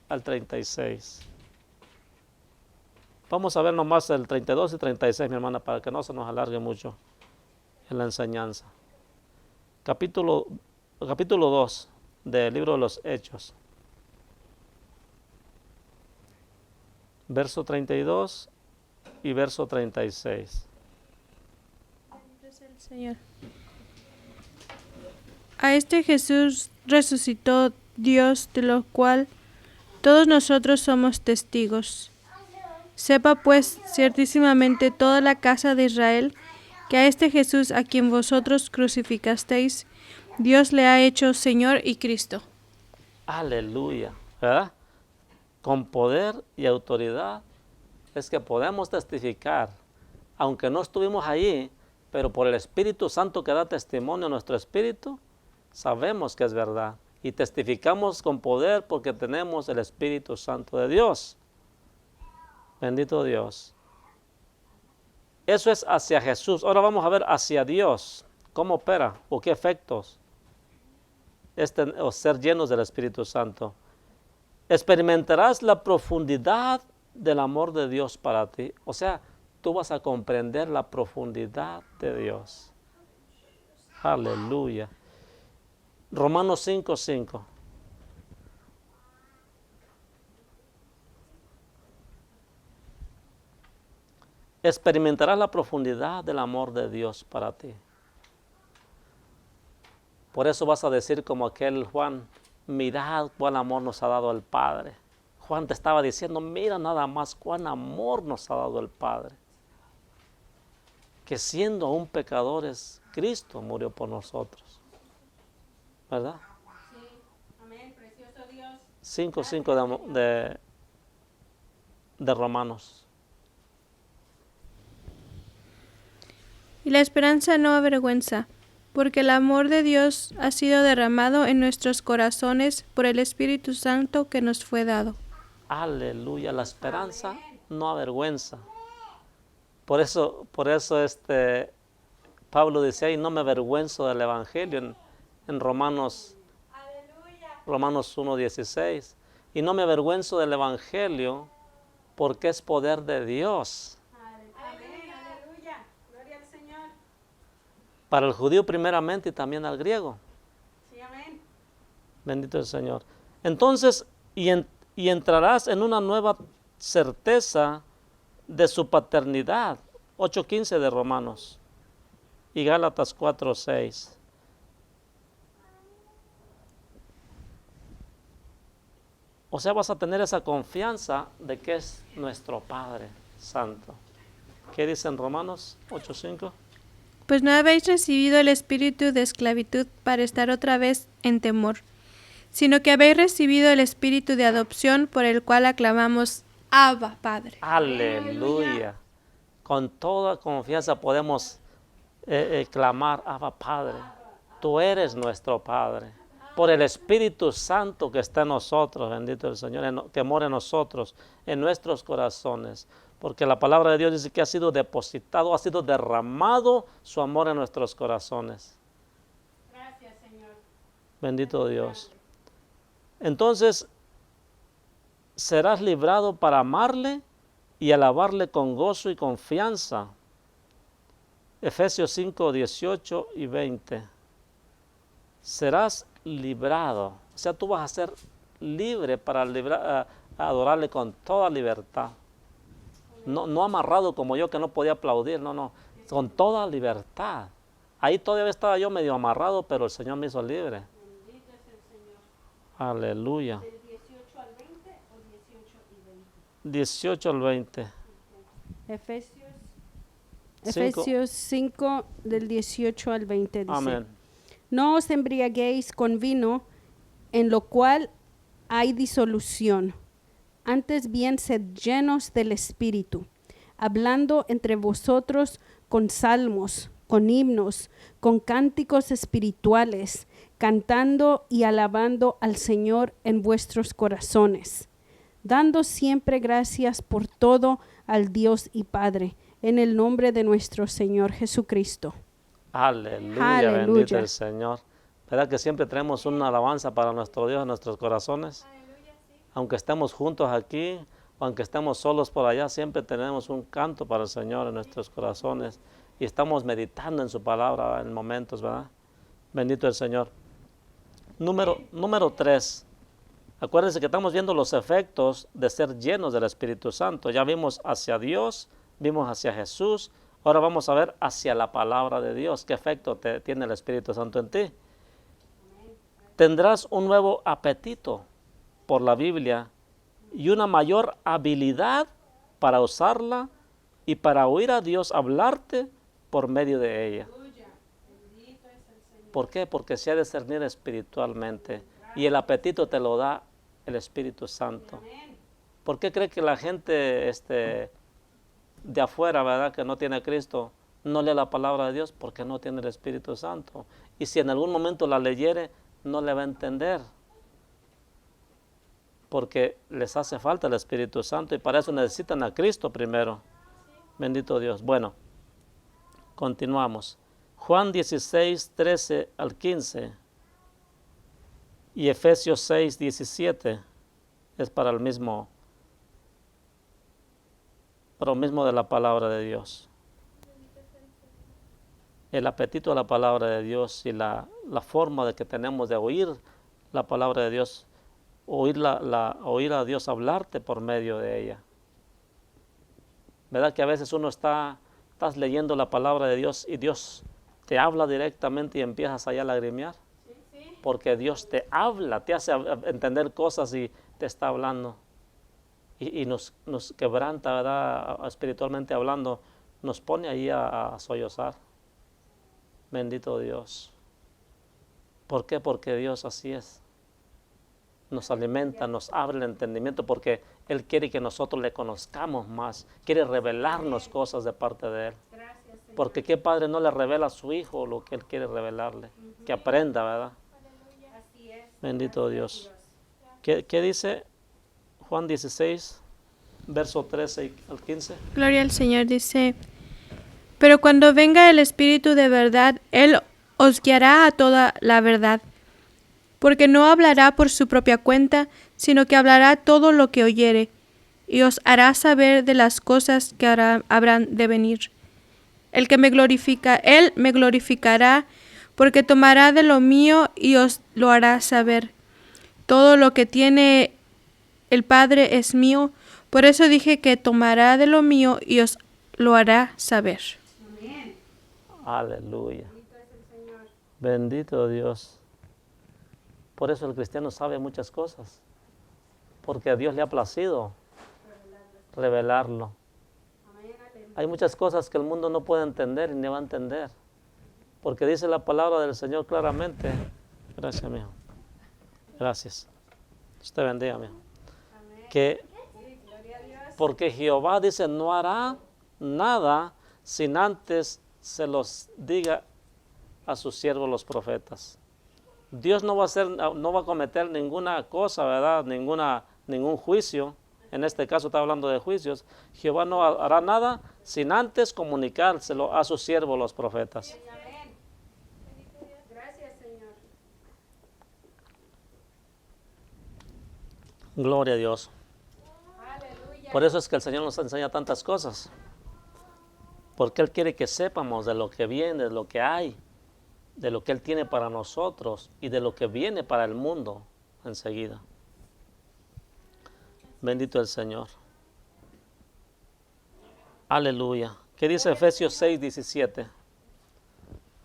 S1: al 36. Vamos a ver nomás el 32 y 36, mi hermana, para que no se nos alargue mucho en la enseñanza. Capítulo 2 del libro de los Hechos. Verso 32 y verso 36.
S3: Bendito es el Señor. A este Jesús resucitó Dios, de lo cual todos nosotros somos testigos. Sepa pues ciertísimamente toda la casa de Israel que a este Jesús a quien vosotros crucificasteis, Dios le ha hecho Señor y Cristo.
S1: Aleluya. ¿Verdad? Con poder y autoridad es que podemos testificar, aunque no estuvimos allí, pero por el Espíritu Santo que da testimonio a nuestro espíritu, sabemos que es verdad. Y testificamos con poder porque tenemos el Espíritu Santo de Dios. Bendito Dios. Eso es hacia Jesús. Ahora vamos a ver hacia Dios. ¿Cómo opera o qué efectos o ser llenos del Espíritu Santo? Experimentarás la profundidad del amor de Dios para ti. O sea, tú vas a comprender la profundidad de Dios. Aleluya. Romanos 5:5. Experimentarás la profundidad del amor de Dios para ti. Por eso vas a decir como aquel Juan, mirad cuán amor nos ha dado el Padre. Juan te estaba diciendo, mira nada más cuán amor nos ha dado el Padre. Que siendo aún pecadores, Cristo murió por nosotros. ¿Verdad?
S2: Sí. Amén. Precioso Dios.
S1: 5:5 de Romanos.
S3: Y la esperanza no avergüenza, porque el amor de Dios ha sido derramado en nuestros corazones por el Espíritu Santo que nos fue dado.
S1: Aleluya, la esperanza no avergüenza. Por eso Pablo dice ahí, no me avergüenzo del Evangelio en Romanos 1:16. Y no me avergüenzo del Evangelio porque es poder de Dios. Para el judío primeramente y también al griego.
S2: Sí, amén.
S1: Bendito el Señor. Entonces, y entrarás en una nueva certeza de su paternidad. 8:15 de Romanos. Y Gálatas 4:6. O sea, vas a tener esa confianza de que es nuestro Padre Santo. ¿Qué dice en Romanos 8:5?
S3: Pues no habéis recibido el espíritu de esclavitud para estar otra vez en temor, sino que habéis recibido el espíritu de adopción por el cual aclamamos Abba, Padre.
S1: Aleluya. Con toda confianza podemos clamar Abba, Padre. Tú eres nuestro Padre. Por el Espíritu Santo que está en nosotros, bendito el Señor, que mora en nosotros, en nuestros corazones. Porque la palabra de Dios dice que ha sido depositado, ha sido derramado su amor en nuestros corazones.
S2: Gracias, Señor.
S1: Bendito Dios. Entonces, serás librado para amarle y alabarle con gozo y confianza. Efesios 5, 18 y 20. Serás librado. O sea, tú vas a ser libre para adorarle con toda libertad. No amarrado como yo que no podía aplaudir, no, con toda libertad. Ahí todavía estaba yo medio amarrado, pero el Señor me hizo libre.
S2: Bendito es el Señor.
S1: Aleluya.
S2: ¿Del 18 al 20 o 18 y 20?
S1: 18 al 20.
S2: Efesios 5 del 18 al 20 dice.
S1: Amén.
S2: No os embriaguéis con vino, en lo cual hay disolución. Antes bien, sed llenos del Espíritu, hablando entre vosotros con salmos, con himnos, con cánticos espirituales, cantando y alabando al Señor en vuestros corazones, dando siempre gracias por todo al Dios y Padre, en el nombre de nuestro Señor Jesucristo.
S1: Aleluya,
S2: Aleluya.
S1: bendito el Señor. ¿Verdad que siempre tenemos una alabanza para nuestro Dios en nuestros corazones? Aunque estemos juntos aquí, o aunque estemos solos por allá, siempre tenemos un canto para el Señor en nuestros corazones. Y estamos meditando en su palabra en momentos, ¿verdad? Bendito el Señor. Número 3. Acuérdense que estamos viendo los efectos de ser llenos del Espíritu Santo. Ya vimos hacia Dios, vimos hacia Jesús. Ahora vamos a ver hacia la palabra de Dios. ¿Qué efecto tiene el Espíritu Santo en ti? Tendrás un nuevo apetito por la Biblia y una mayor habilidad para usarla y para oír a Dios hablarte por medio de ella. ¿Por qué? Porque se ha de discernir espiritualmente y el apetito te lo da el Espíritu Santo. ¿Por qué cree que la gente de afuera, verdad, que no tiene a Cristo, no lee la palabra de Dios? Porque no tiene el Espíritu Santo. Y si en algún momento la leyere, no le va a entender. Porque les hace falta el Espíritu Santo y para eso necesitan a Cristo primero. Bendito Dios. Bueno, continuamos. Juan 16, 13 al 15 y Efesios 6, 17 es para lo mismo de la palabra de Dios. El apetito a la palabra de Dios y la forma de que tenemos de oír la palabra de Dios, oír a Dios hablarte por medio de ella. ¿Verdad que a veces uno estás leyendo la palabra de Dios y Dios te habla directamente y empiezas allá a lagrimear? Sí. Porque Dios te habla, te hace entender cosas y te está hablando. Y nos quebranta, ¿verdad? Espiritualmente hablando, nos pone ahí a sollozar. Bendito Dios. ¿Por qué? Porque Dios así es. Nos alimenta, nos abre el entendimiento porque Él quiere que nosotros le conozcamos más. Quiere revelarnos cosas de parte de Él. Porque ¿qué padre no le revela a su hijo lo que Él quiere revelarle? Que aprenda, ¿verdad? Bendito Dios. ¿Qué dice Juan 16, verso 13 al 15?
S3: Gloria al Señor, dice: pero cuando venga el Espíritu de verdad, Él os guiará a toda la verdad, porque no hablará por su propia cuenta, sino que hablará todo lo que oyere, y os hará saber de las cosas que habrán de venir. El que me glorifica, Él me glorificará, porque tomará de lo mío y os lo hará saber. Todo lo que tiene el Padre es mío, por eso dije que tomará de lo mío y os lo hará saber.
S2: Amén.
S1: Aleluya.
S2: Bendito es el Señor.
S1: Bendito Dios. Por eso el cristiano sabe muchas cosas, porque a Dios le ha placido revelarlo. Hay muchas cosas que el mundo no puede entender y ni va a entender, porque dice la palabra del Señor claramente. Gracias, mijo. Gracias. Dios te bendiga, mijo. Que porque Jehová dice no hará nada sin antes se los diga a sus siervos los profetas. Dios no va a cometer ninguna cosa, ¿verdad? Ningún juicio. En este caso está hablando de juicios. Jehová no hará nada sin antes comunicárselo a sus siervos los profetas.
S2: Amén. Gracias, Señor.
S1: Gloria a Dios.
S2: Aleluya.
S1: Por eso es que el Señor nos enseña tantas cosas. Porque Él quiere que sepamos de lo que viene, de lo que hay, de lo que Él tiene para nosotros y de lo que viene para el mundo enseguida. Bendito el Señor. Aleluya. ¿Qué dice Efesios 6, 17?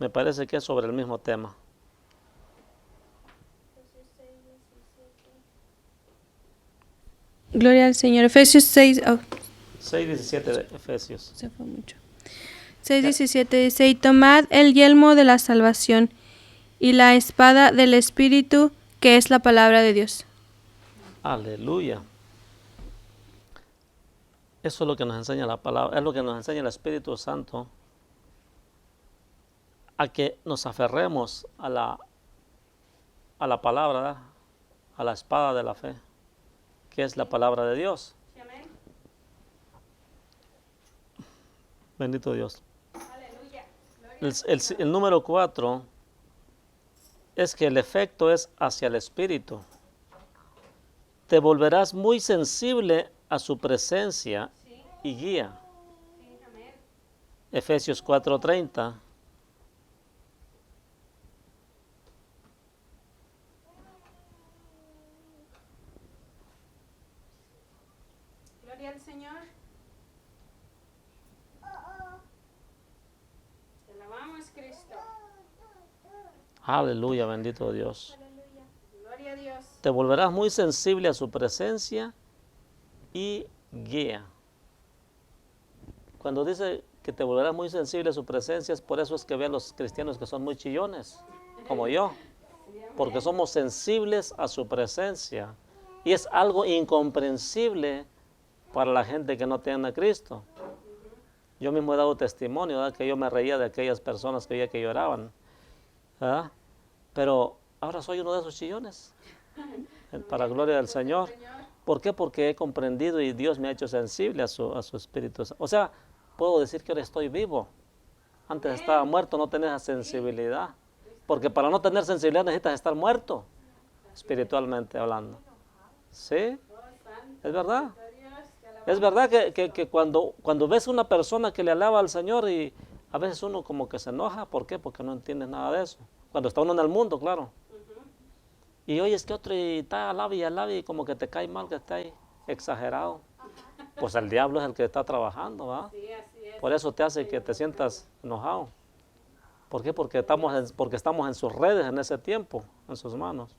S1: Me parece que es sobre el mismo tema.
S3: Gloria al Señor. Efesios 6.
S1: 6, 17 de Efesios.
S3: Se fue mucho. 6:17 dice, y tomad el yelmo de la salvación y la espada del Espíritu, que es la palabra de Dios.
S1: Aleluya. Eso es lo que nos enseña la palabra, es lo que nos enseña el Espíritu Santo, a que nos aferremos a la palabra, ¿verdad? A la espada de la fe, que es la palabra de Dios. Bendito Dios. El número 4 es que el efecto es hacia el Espíritu. Te volverás muy sensible a su presencia y guía. Efesios 4:30.
S2: Gloria al Señor. Te alabamos, Cristo.
S1: Aleluya, bendito Dios.
S2: Gloria a Dios.
S1: Te volverás muy sensible a su presencia y guía. Cuando dice que te volverás muy sensible a su presencia, es por eso es que ve a los cristianos que son muy chillones, como yo, porque somos sensibles a su presencia. Y es algo incomprensible para la gente que no tiene a Cristo. Yo mismo he dado testimonio, ¿verdad? Que yo me reía de aquellas personas que veía que lloraban, ¿verdad? Pero ahora soy uno de esos chillones, para gloria del Señor. ¿Por qué? Porque he comprendido y Dios me ha hecho sensible a su espíritu. O sea, puedo decir que ahora estoy vivo. Antes estaba muerto, no tenía esa sensibilidad. Porque para no tener sensibilidad necesitas estar muerto, espiritualmente hablando. ¿Sí? Es verdad. Es verdad que cuando ves una persona que le alaba al Señor y a veces uno como que se enoja. ¿Por qué? Porque no entiende nada de eso. Cuando está uno en el mundo, claro. Y oyes que otro y está alaba y como que te cae mal, que está ahí exagerado. Pues el diablo es el que está trabajando, ¿verdad? Por eso te hace que te sientas enojado. ¿Por qué? Porque estamos en sus redes en ese tiempo, en sus manos.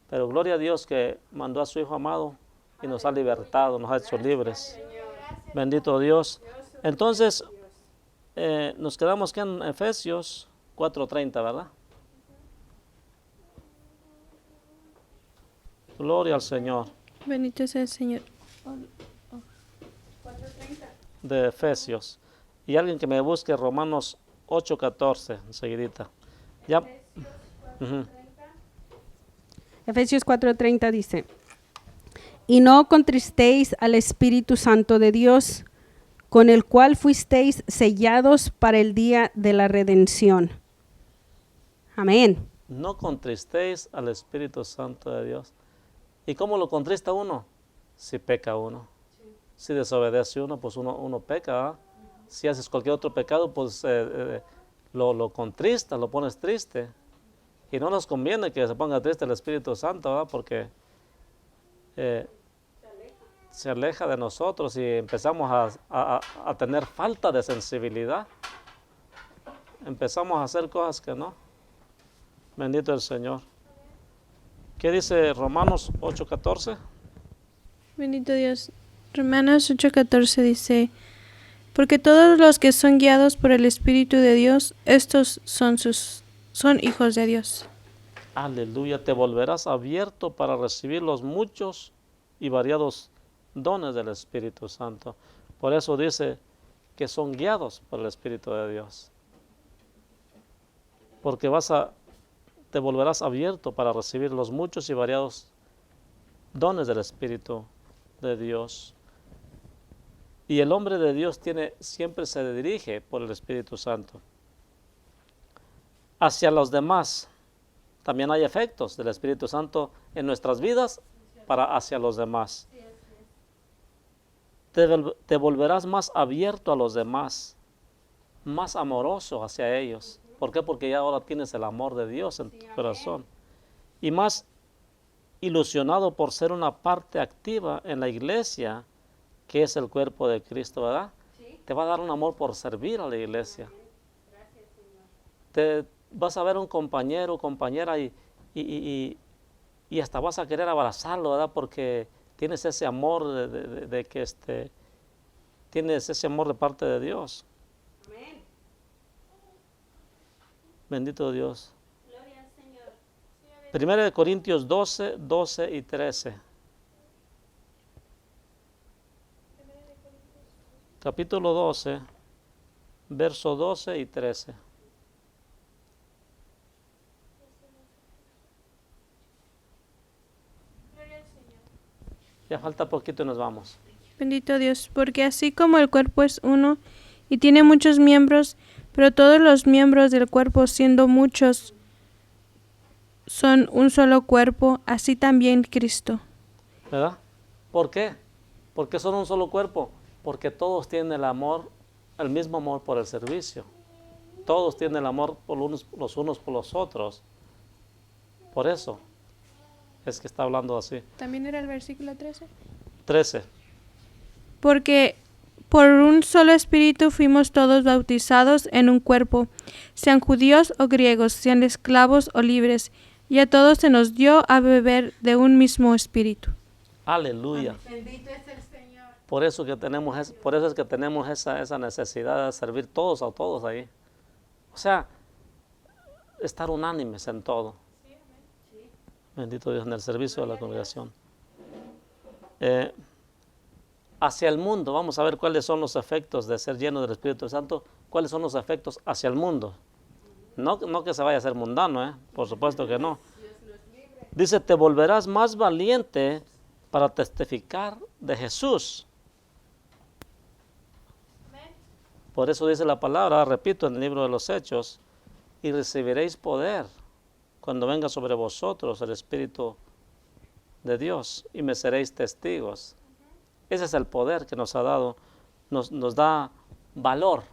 S1: Pero gloria a Dios que mandó a su Hijo amado y nos ha libertado, nos ha hecho libres. Bendito Dios. Entonces, nos quedamos aquí en Efesios 4:30, ¿verdad? Gloria al Señor.
S3: Bendito sea el Señor.
S1: De Efesios. Y alguien que me busque Romanos 8:14, enseguidita. Ya.
S2: Efesios 4:30 dice, y no contristéis al Espíritu Santo de Dios, con el cual fuisteis sellados para el día de la redención. Amén.
S1: No contristéis al Espíritu Santo de Dios. ¿Y cómo lo contrista uno? Si peca uno. Si desobedece uno, pues uno peca. ¿Eh? Si haces cualquier otro pecado, pues lo contrista, lo pones triste. Y no nos conviene que se ponga triste el Espíritu Santo, ¿verdad? Porque se aleja de nosotros y empezamos a tener falta de sensibilidad. Empezamos a hacer cosas que no. Bendito el Señor. ¿Qué dice Romanos 8:14?
S3: Bendito Dios. Romanos 8:14 dice, porque todos los que son guiados por el Espíritu de Dios, estos son hijos de Dios.
S1: Aleluya, te volverás abierto para recibir los muchos y variados dones del Espíritu Santo. Por eso dice que son guiados por el Espíritu de Dios. Porque te volverás abierto para recibir los muchos y variados dones del Espíritu de Dios. Y el hombre de Dios siempre se dirige por el Espíritu Santo hacia los demás. También hay efectos del Espíritu Santo en nuestras vidas hacia los demás. Te volverás más abierto a los demás. más amoroso hacia ellos. ¿Por qué? Porque ya ahora tienes el amor de Dios en tu corazón. Y más ilusionado por ser una parte activa en la iglesia, que es el cuerpo de Cristo, ¿verdad? Sí. Te va a dar un amor por servir a la iglesia. Gracias, Señor. Te vas a ver un compañero o compañera y hasta vas a querer abrazarlo, ¿verdad? Porque tienes ese amor de que tienes ese amor de parte de Dios. Amén. Bendito Dios. Gloria al Señor. Primera de Corintios 12, 12 y 13. Capítulo 12, verso 12 y 13. Ya falta poquito y nos vamos.
S3: Bendito Dios, porque así como el cuerpo es uno y tiene muchos miembros, pero todos los miembros del cuerpo, siendo muchos, son un solo cuerpo, así también Cristo.
S1: ¿Verdad? ¿Por qué? ¿Por qué son un solo cuerpo? Porque todos tienen el amor, el mismo amor por el servicio. Todos tienen el amor por los unos por los otros. Por eso es que está hablando así.
S3: ¿También era el versículo 13?
S1: 13.
S3: Porque por un solo espíritu fuimos todos bautizados en un cuerpo, sean judíos o griegos, sean esclavos o libres, y a todos se nos dio a beber de un mismo espíritu.
S1: Aleluya.
S2: Bendito es el Señor.
S1: Por eso es que tenemos esa necesidad de servir todos a todos ahí. O sea, estar unánimes en todo. Bendito Dios, en el servicio de la congregación. Hacia el mundo, vamos a ver cuáles son los efectos de ser lleno del Espíritu Santo. ¿Cuáles son los efectos hacia el mundo? No que se vaya a ser mundano, por supuesto que no. Dice, te volverás más valiente para testificar de Jesús. Por eso dice la palabra, repito, en el libro de los Hechos, y recibiréis poder cuando venga sobre vosotros el Espíritu de Dios, y me seréis testigos. Ese es el poder que nos ha dado, nos da valor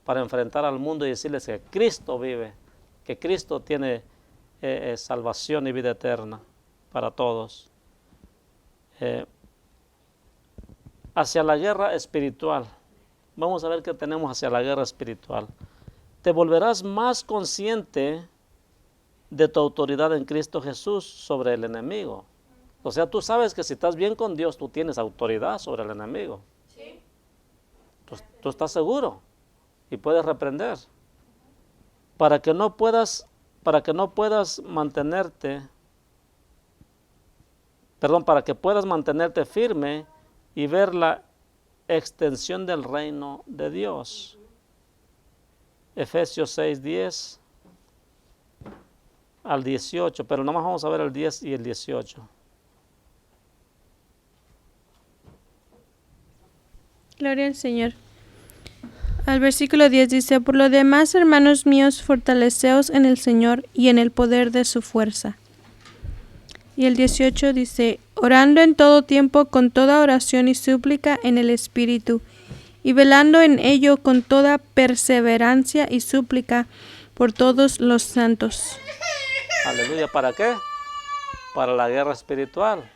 S1: para enfrentar al mundo y decirles que Cristo vive, que Cristo tiene salvación y vida eterna para todos. Hacia la guerra espiritual. Vamos a ver qué tenemos hacia la guerra espiritual. Te volverás más consciente de tu autoridad en Cristo Jesús sobre el enemigo. O sea, tú sabes que si estás bien con Dios, tú tienes autoridad sobre el enemigo. Sí. Tú estás seguro y puedes reprender. Para que no puedas mantenerte, para que puedas mantenerte firme y ver la extensión del reino de Dios. Efesios 6, 10 al 18, pero nomás vamos a ver el 10 y el 18.
S3: Gloria al Señor. Al versículo 10 dice, por lo demás, hermanos míos, fortaleceos en el Señor y en el poder de su fuerza. Y el 18 dice, orando en todo tiempo con toda oración y súplica en el Espíritu, y velando en ello con toda perseverancia y súplica por todos los santos.
S1: Aleluya, ¿para qué? Para la guerra espiritual.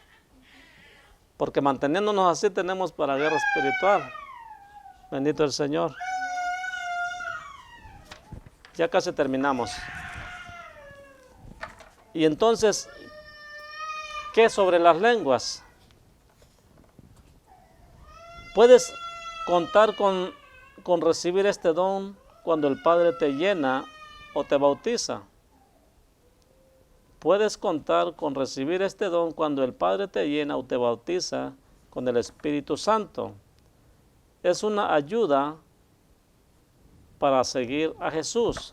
S1: Porque manteniéndonos así tenemos para la guerra espiritual. Bendito el Señor. Ya casi terminamos. Y entonces, ¿qué sobre las lenguas? Puedes contar con recibir este don cuando el Padre te llena o te bautiza. Puedes contar con recibir este don cuando el Padre te llena o te bautiza con el Espíritu Santo. Es una ayuda para seguir a Jesús.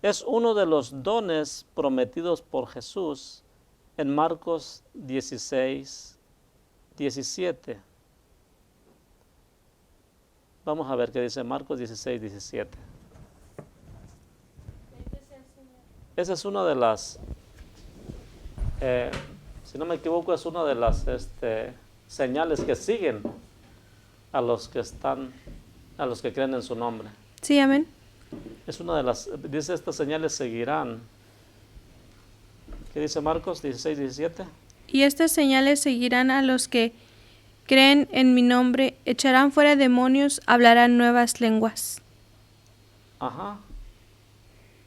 S1: Es uno de los dones prometidos por Jesús en Marcos 16, 17. Vamos a ver qué dice Marcos 16, 17. Esa es una de las, si no me equivoco, es una de las señales que siguen a los que están a los que creen en su nombre.
S3: Sí, amén.
S1: Es una de las, dice, estas señales seguirán. ¿Qué dice Marcos 16, 17?
S3: Y estas señales seguirán a los que creen en mi nombre, echarán fuera demonios, hablarán nuevas lenguas.
S1: Ajá.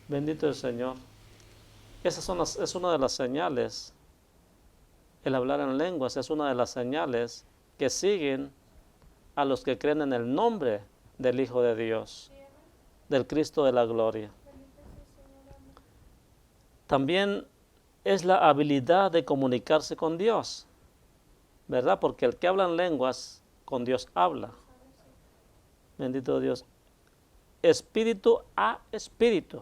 S1: Bendito el Señor. Es una de las señales. El hablar en lenguas es una de las señales que siguen a los que creen en el nombre del Hijo de Dios, del Cristo de la gloria. También es la habilidad de comunicarse con Dios, ¿verdad? Porque el que habla en lenguas, con Dios habla. Bendito Dios. Espíritu a espíritu,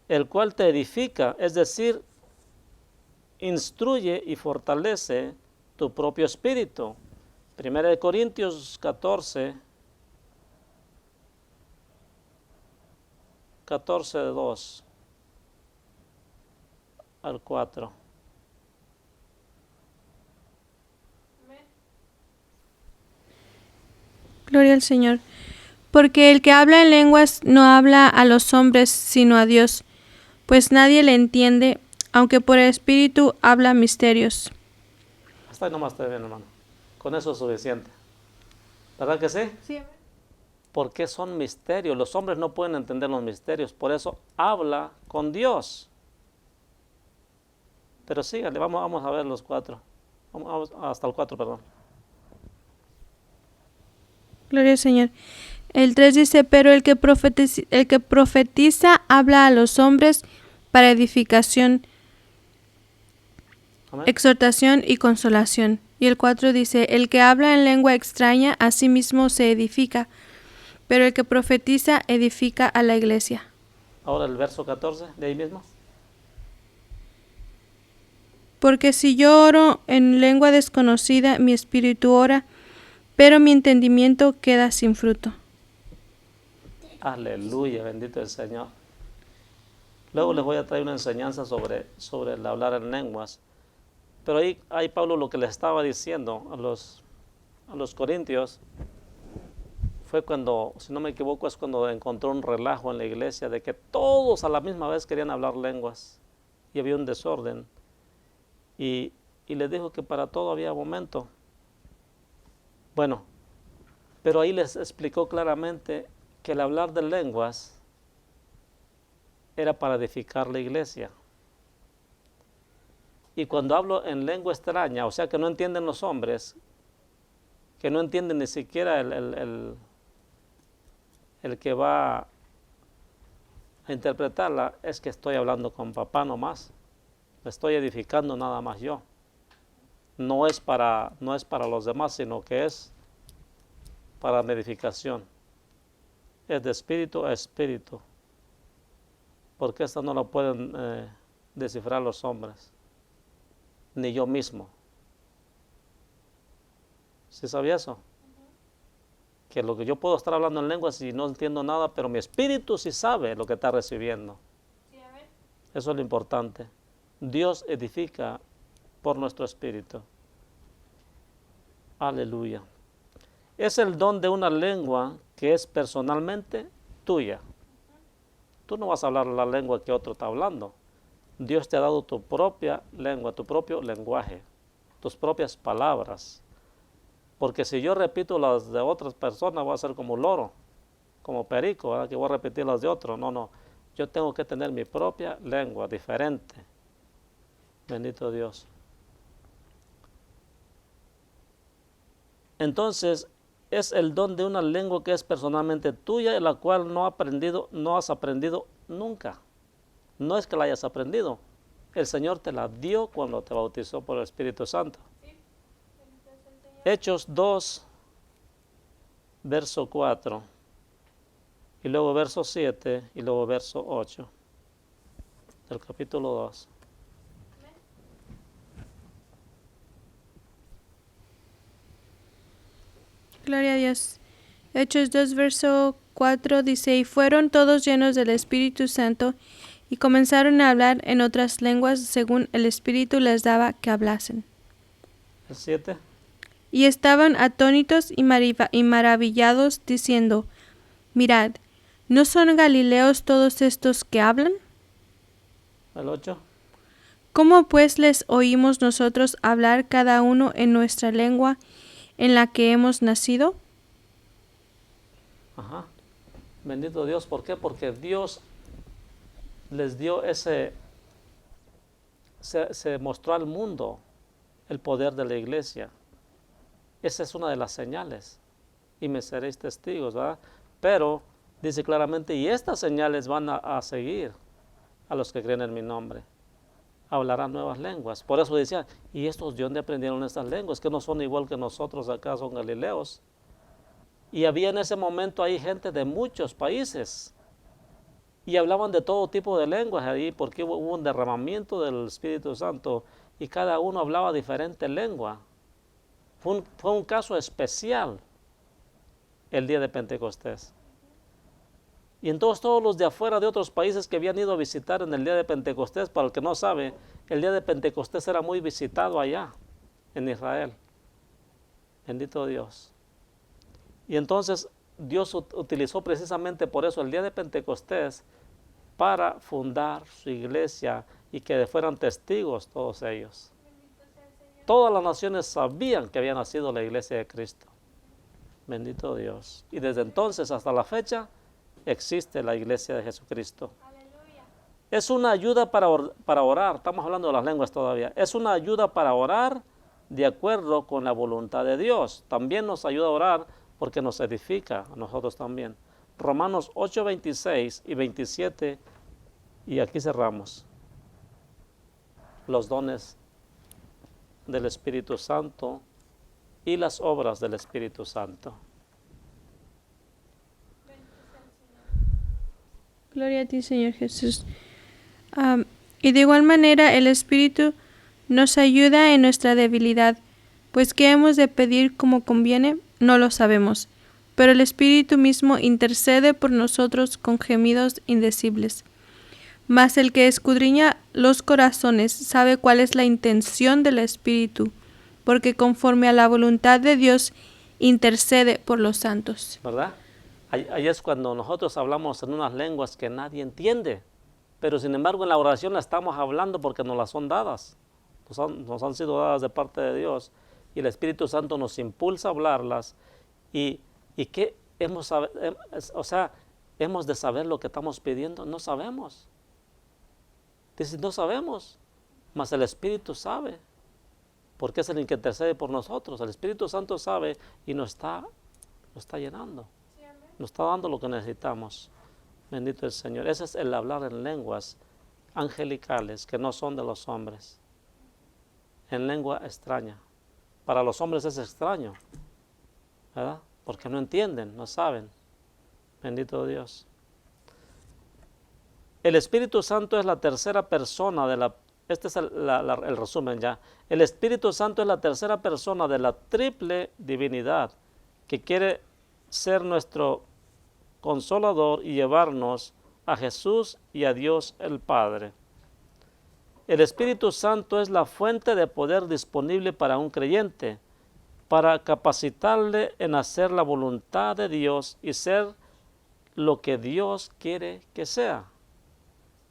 S1: el cual te edifica, es decir, instruye y fortalece tu propio espíritu. 1 Corintios 14, 2 al 4.
S3: Gloria al Señor. Porque el que habla en lenguas no habla a los hombres, sino a Dios, pues nadie le entiende, aunque por el Espíritu habla misterios.
S1: Hasta ahí nomás está bien, hermano. Con eso es suficiente. ¿Verdad que sí?
S3: Sí.
S1: Porque son misterios. Los hombres no pueden entender los misterios. Por eso habla con Dios. Pero sígale, vamos a ver los 4. Vamos hasta el 4, perdón.
S3: Gloria al Señor. El 3 dice, pero el que profetiza habla a los hombres para edificación,
S1: Amén.
S3: exhortación y consolación. Y el 4 dice, el que habla en lengua extraña a sí mismo se edifica, pero el que profetiza edifica a la iglesia.
S1: Ahora el verso 14, de ahí mismo.
S3: Porque si yo oro en lengua desconocida, mi espíritu ora, pero mi entendimiento queda sin fruto.
S1: Aleluya, bendito el Señor. Luego les voy a traer una enseñanza sobre el hablar en lenguas. Pero ahí Pablo lo que le estaba diciendo a los corintios fue cuando, si no me equivoco, es cuando encontró un relajo en la iglesia de que todos a la misma vez querían hablar lenguas y había un desorden. Y les dijo que para todo había momento. Bueno, pero ahí les explicó claramente que el hablar de lenguas era para edificar la iglesia. Y cuando hablo en lengua extraña, o sea que no entienden los hombres, que no entienden ni siquiera el que va a interpretarla, es que estoy hablando con papá nomás. Me estoy edificando nada más yo. No es para los demás, sino que es para mi edificación. Es de espíritu a espíritu. Porque esta no la pueden descifrar los hombres. Ni yo mismo. ¿Sí sabía eso? Que lo que yo puedo estar hablando en lenguas y no entiendo nada, pero mi espíritu sí sabe lo que está recibiendo. Eso es lo importante. Dios edifica por nuestro espíritu. Aleluya. Es el don de una lengua que es personalmente tuya. Tú no vas a hablar la lengua que otro está hablando. Dios te ha dado tu propia lengua, tu propio lenguaje, tus propias palabras. Porque si yo repito las de otras personas, voy a ser como un loro, como perico, ¿verdad? Que voy a repetir las de otros. No. Yo tengo que tener mi propia lengua, diferente. Bendito Dios. Entonces, es el don de una lengua que es personalmente tuya, en la cual no has aprendido nunca. No es que la hayas aprendido. El Señor te la dio cuando te bautizó por el Espíritu Santo. Hechos 2, verso 4, y luego verso 7, y luego verso 8, del capítulo 2.
S3: Gloria a Dios. Hechos 2, verso 4 dice, y fueron todos llenos del Espíritu Santo y comenzaron a hablar en otras lenguas según el Espíritu les daba que hablasen.
S1: El 7.
S3: y estaban atónitos y maravillados, diciendo, mirad, ¿no son galileos todos estos que hablan?
S1: El 8.
S3: ¿Cómo pues les oímos nosotros hablar cada uno en nuestra lengua en la que hemos nacido?
S1: Ajá. Bendito Dios. ¿Por qué? Porque Dios les dio se mostró al mundo el poder de la iglesia. Esa es una de las señales. Y me seréis testigos, ¿verdad? Pero dice claramente, y estas señales van a seguir a los que creen en mi nombre. Hablarán nuevas lenguas. Por eso decía, ¿y estos de dónde aprendieron estas lenguas? Que no son igual que nosotros acá, son galileos. Y había en ese momento ahí gente de muchos países. Y hablaban de todo tipo de lenguas ahí, porque hubo un derramamiento del Espíritu Santo. Y cada uno hablaba diferente lengua. Fue un caso especial el día de Pentecostés. Y entonces todos los de afuera de otros países que habían ido a visitar en el día de Pentecostés, para el que no sabe, el día de Pentecostés era muy visitado allá, en Israel. Bendito Dios. Y entonces Dios utilizó precisamente por eso el día de Pentecostés para fundar su iglesia y que fueran testigos todos ellos. Todas las naciones sabían que había nacido la iglesia de Cristo. Bendito Dios. Y desde entonces hasta la fecha existe la iglesia de Jesucristo. Aleluya. Es una ayuda para orar. Estamos hablando de las lenguas todavía. Es una ayuda para orar de acuerdo con la voluntad de Dios. También nos ayuda a orar porque nos edifica a nosotros también. Romanos 8, 26 y 27. Y aquí cerramos. Los dones del Espíritu Santo y las obras del Espíritu Santo.
S3: Gloria a ti, Señor Jesús. Y de igual manera el Espíritu nos ayuda en nuestra debilidad, pues ¿qué hemos de pedir como conviene? No lo sabemos, pero el Espíritu mismo intercede por nosotros con gemidos indecibles. Mas el que escudriña los corazones sabe cuál es la intención del Espíritu, porque conforme a la voluntad de Dios intercede por los santos.
S1: ¿Verdad? Ahí es cuando nosotros hablamos en unas lenguas que nadie entiende, pero sin embargo en la oración la estamos hablando porque nos las son dadas, nos han sido dadas de parte de Dios, y el Espíritu Santo nos impulsa a hablarlas, y ¿qué hemos de saber lo que estamos pidiendo? No sabemos. Dice, no sabemos, mas el Espíritu sabe, porque es el que intercede por nosotros. El Espíritu Santo sabe y nos está llenando. Nos está dando lo que necesitamos. Bendito el Señor. Ese es el hablar en lenguas angelicales que no son de los hombres. En lengua extraña. Para los hombres es extraño, ¿verdad? Porque no entienden, no saben. Bendito Dios. El Espíritu Santo es la tercera persona de la... Este es el resumen ya. El Espíritu Santo es la tercera persona de la triple divinidad que quiere ser nuestro consolador y llevarnos a Jesús y a Dios el Padre. El Espíritu Santo es la fuente de poder disponible para un creyente, para capacitarle en hacer la voluntad de Dios y ser lo que Dios quiere que sea.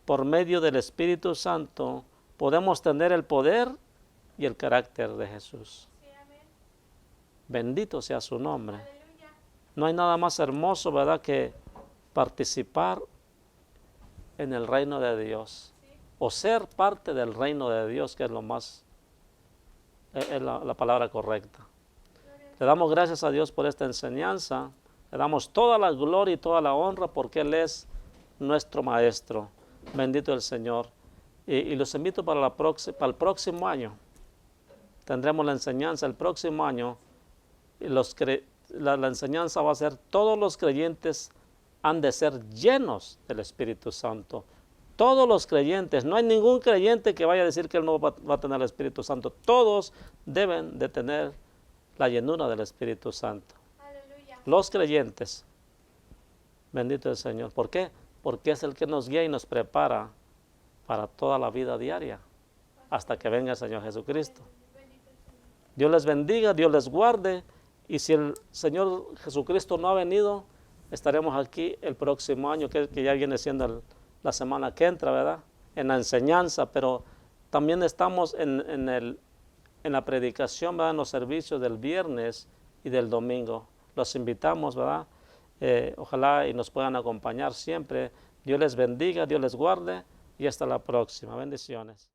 S1: Por medio del Espíritu Santo podemos tener el poder y el carácter de Jesús. Sí, bendito sea su nombre. Aleluya. No hay nada más hermoso, ¿verdad?, que participar en el reino de Dios. Sí. O ser parte del reino de Dios, que es lo más, es la palabra correcta. Le damos gracias a Dios por esta enseñanza. Le damos toda la gloria y toda la honra porque Él es nuestro Maestro. Bendito el Señor. Y los invito para el próximo año. Tendremos la enseñanza el próximo año. La enseñanza va a ser: todos los creyentes han de ser llenos del Espíritu Santo. Todos los creyentes. No hay ningún creyente que vaya a decir que él no va a tener el Espíritu Santo. Todos deben de tener la llenura del Espíritu Santo. Aleluya. Los creyentes. Bendito el Señor. ¿Por qué? Porque es el que nos guía y nos prepara para toda la vida diaria, hasta que venga el Señor Jesucristo. Dios les bendiga, Dios les guarde. Y si el Señor Jesucristo no ha venido, estaremos aquí el próximo año, que ya viene siendo la semana que entra, ¿verdad? En la enseñanza, pero también estamos en la predicación, ¿verdad? En los servicios del viernes y del domingo. Los invitamos, ¿verdad? Ojalá y nos puedan acompañar siempre. Dios les bendiga, Dios les guarde y hasta la próxima. Bendiciones.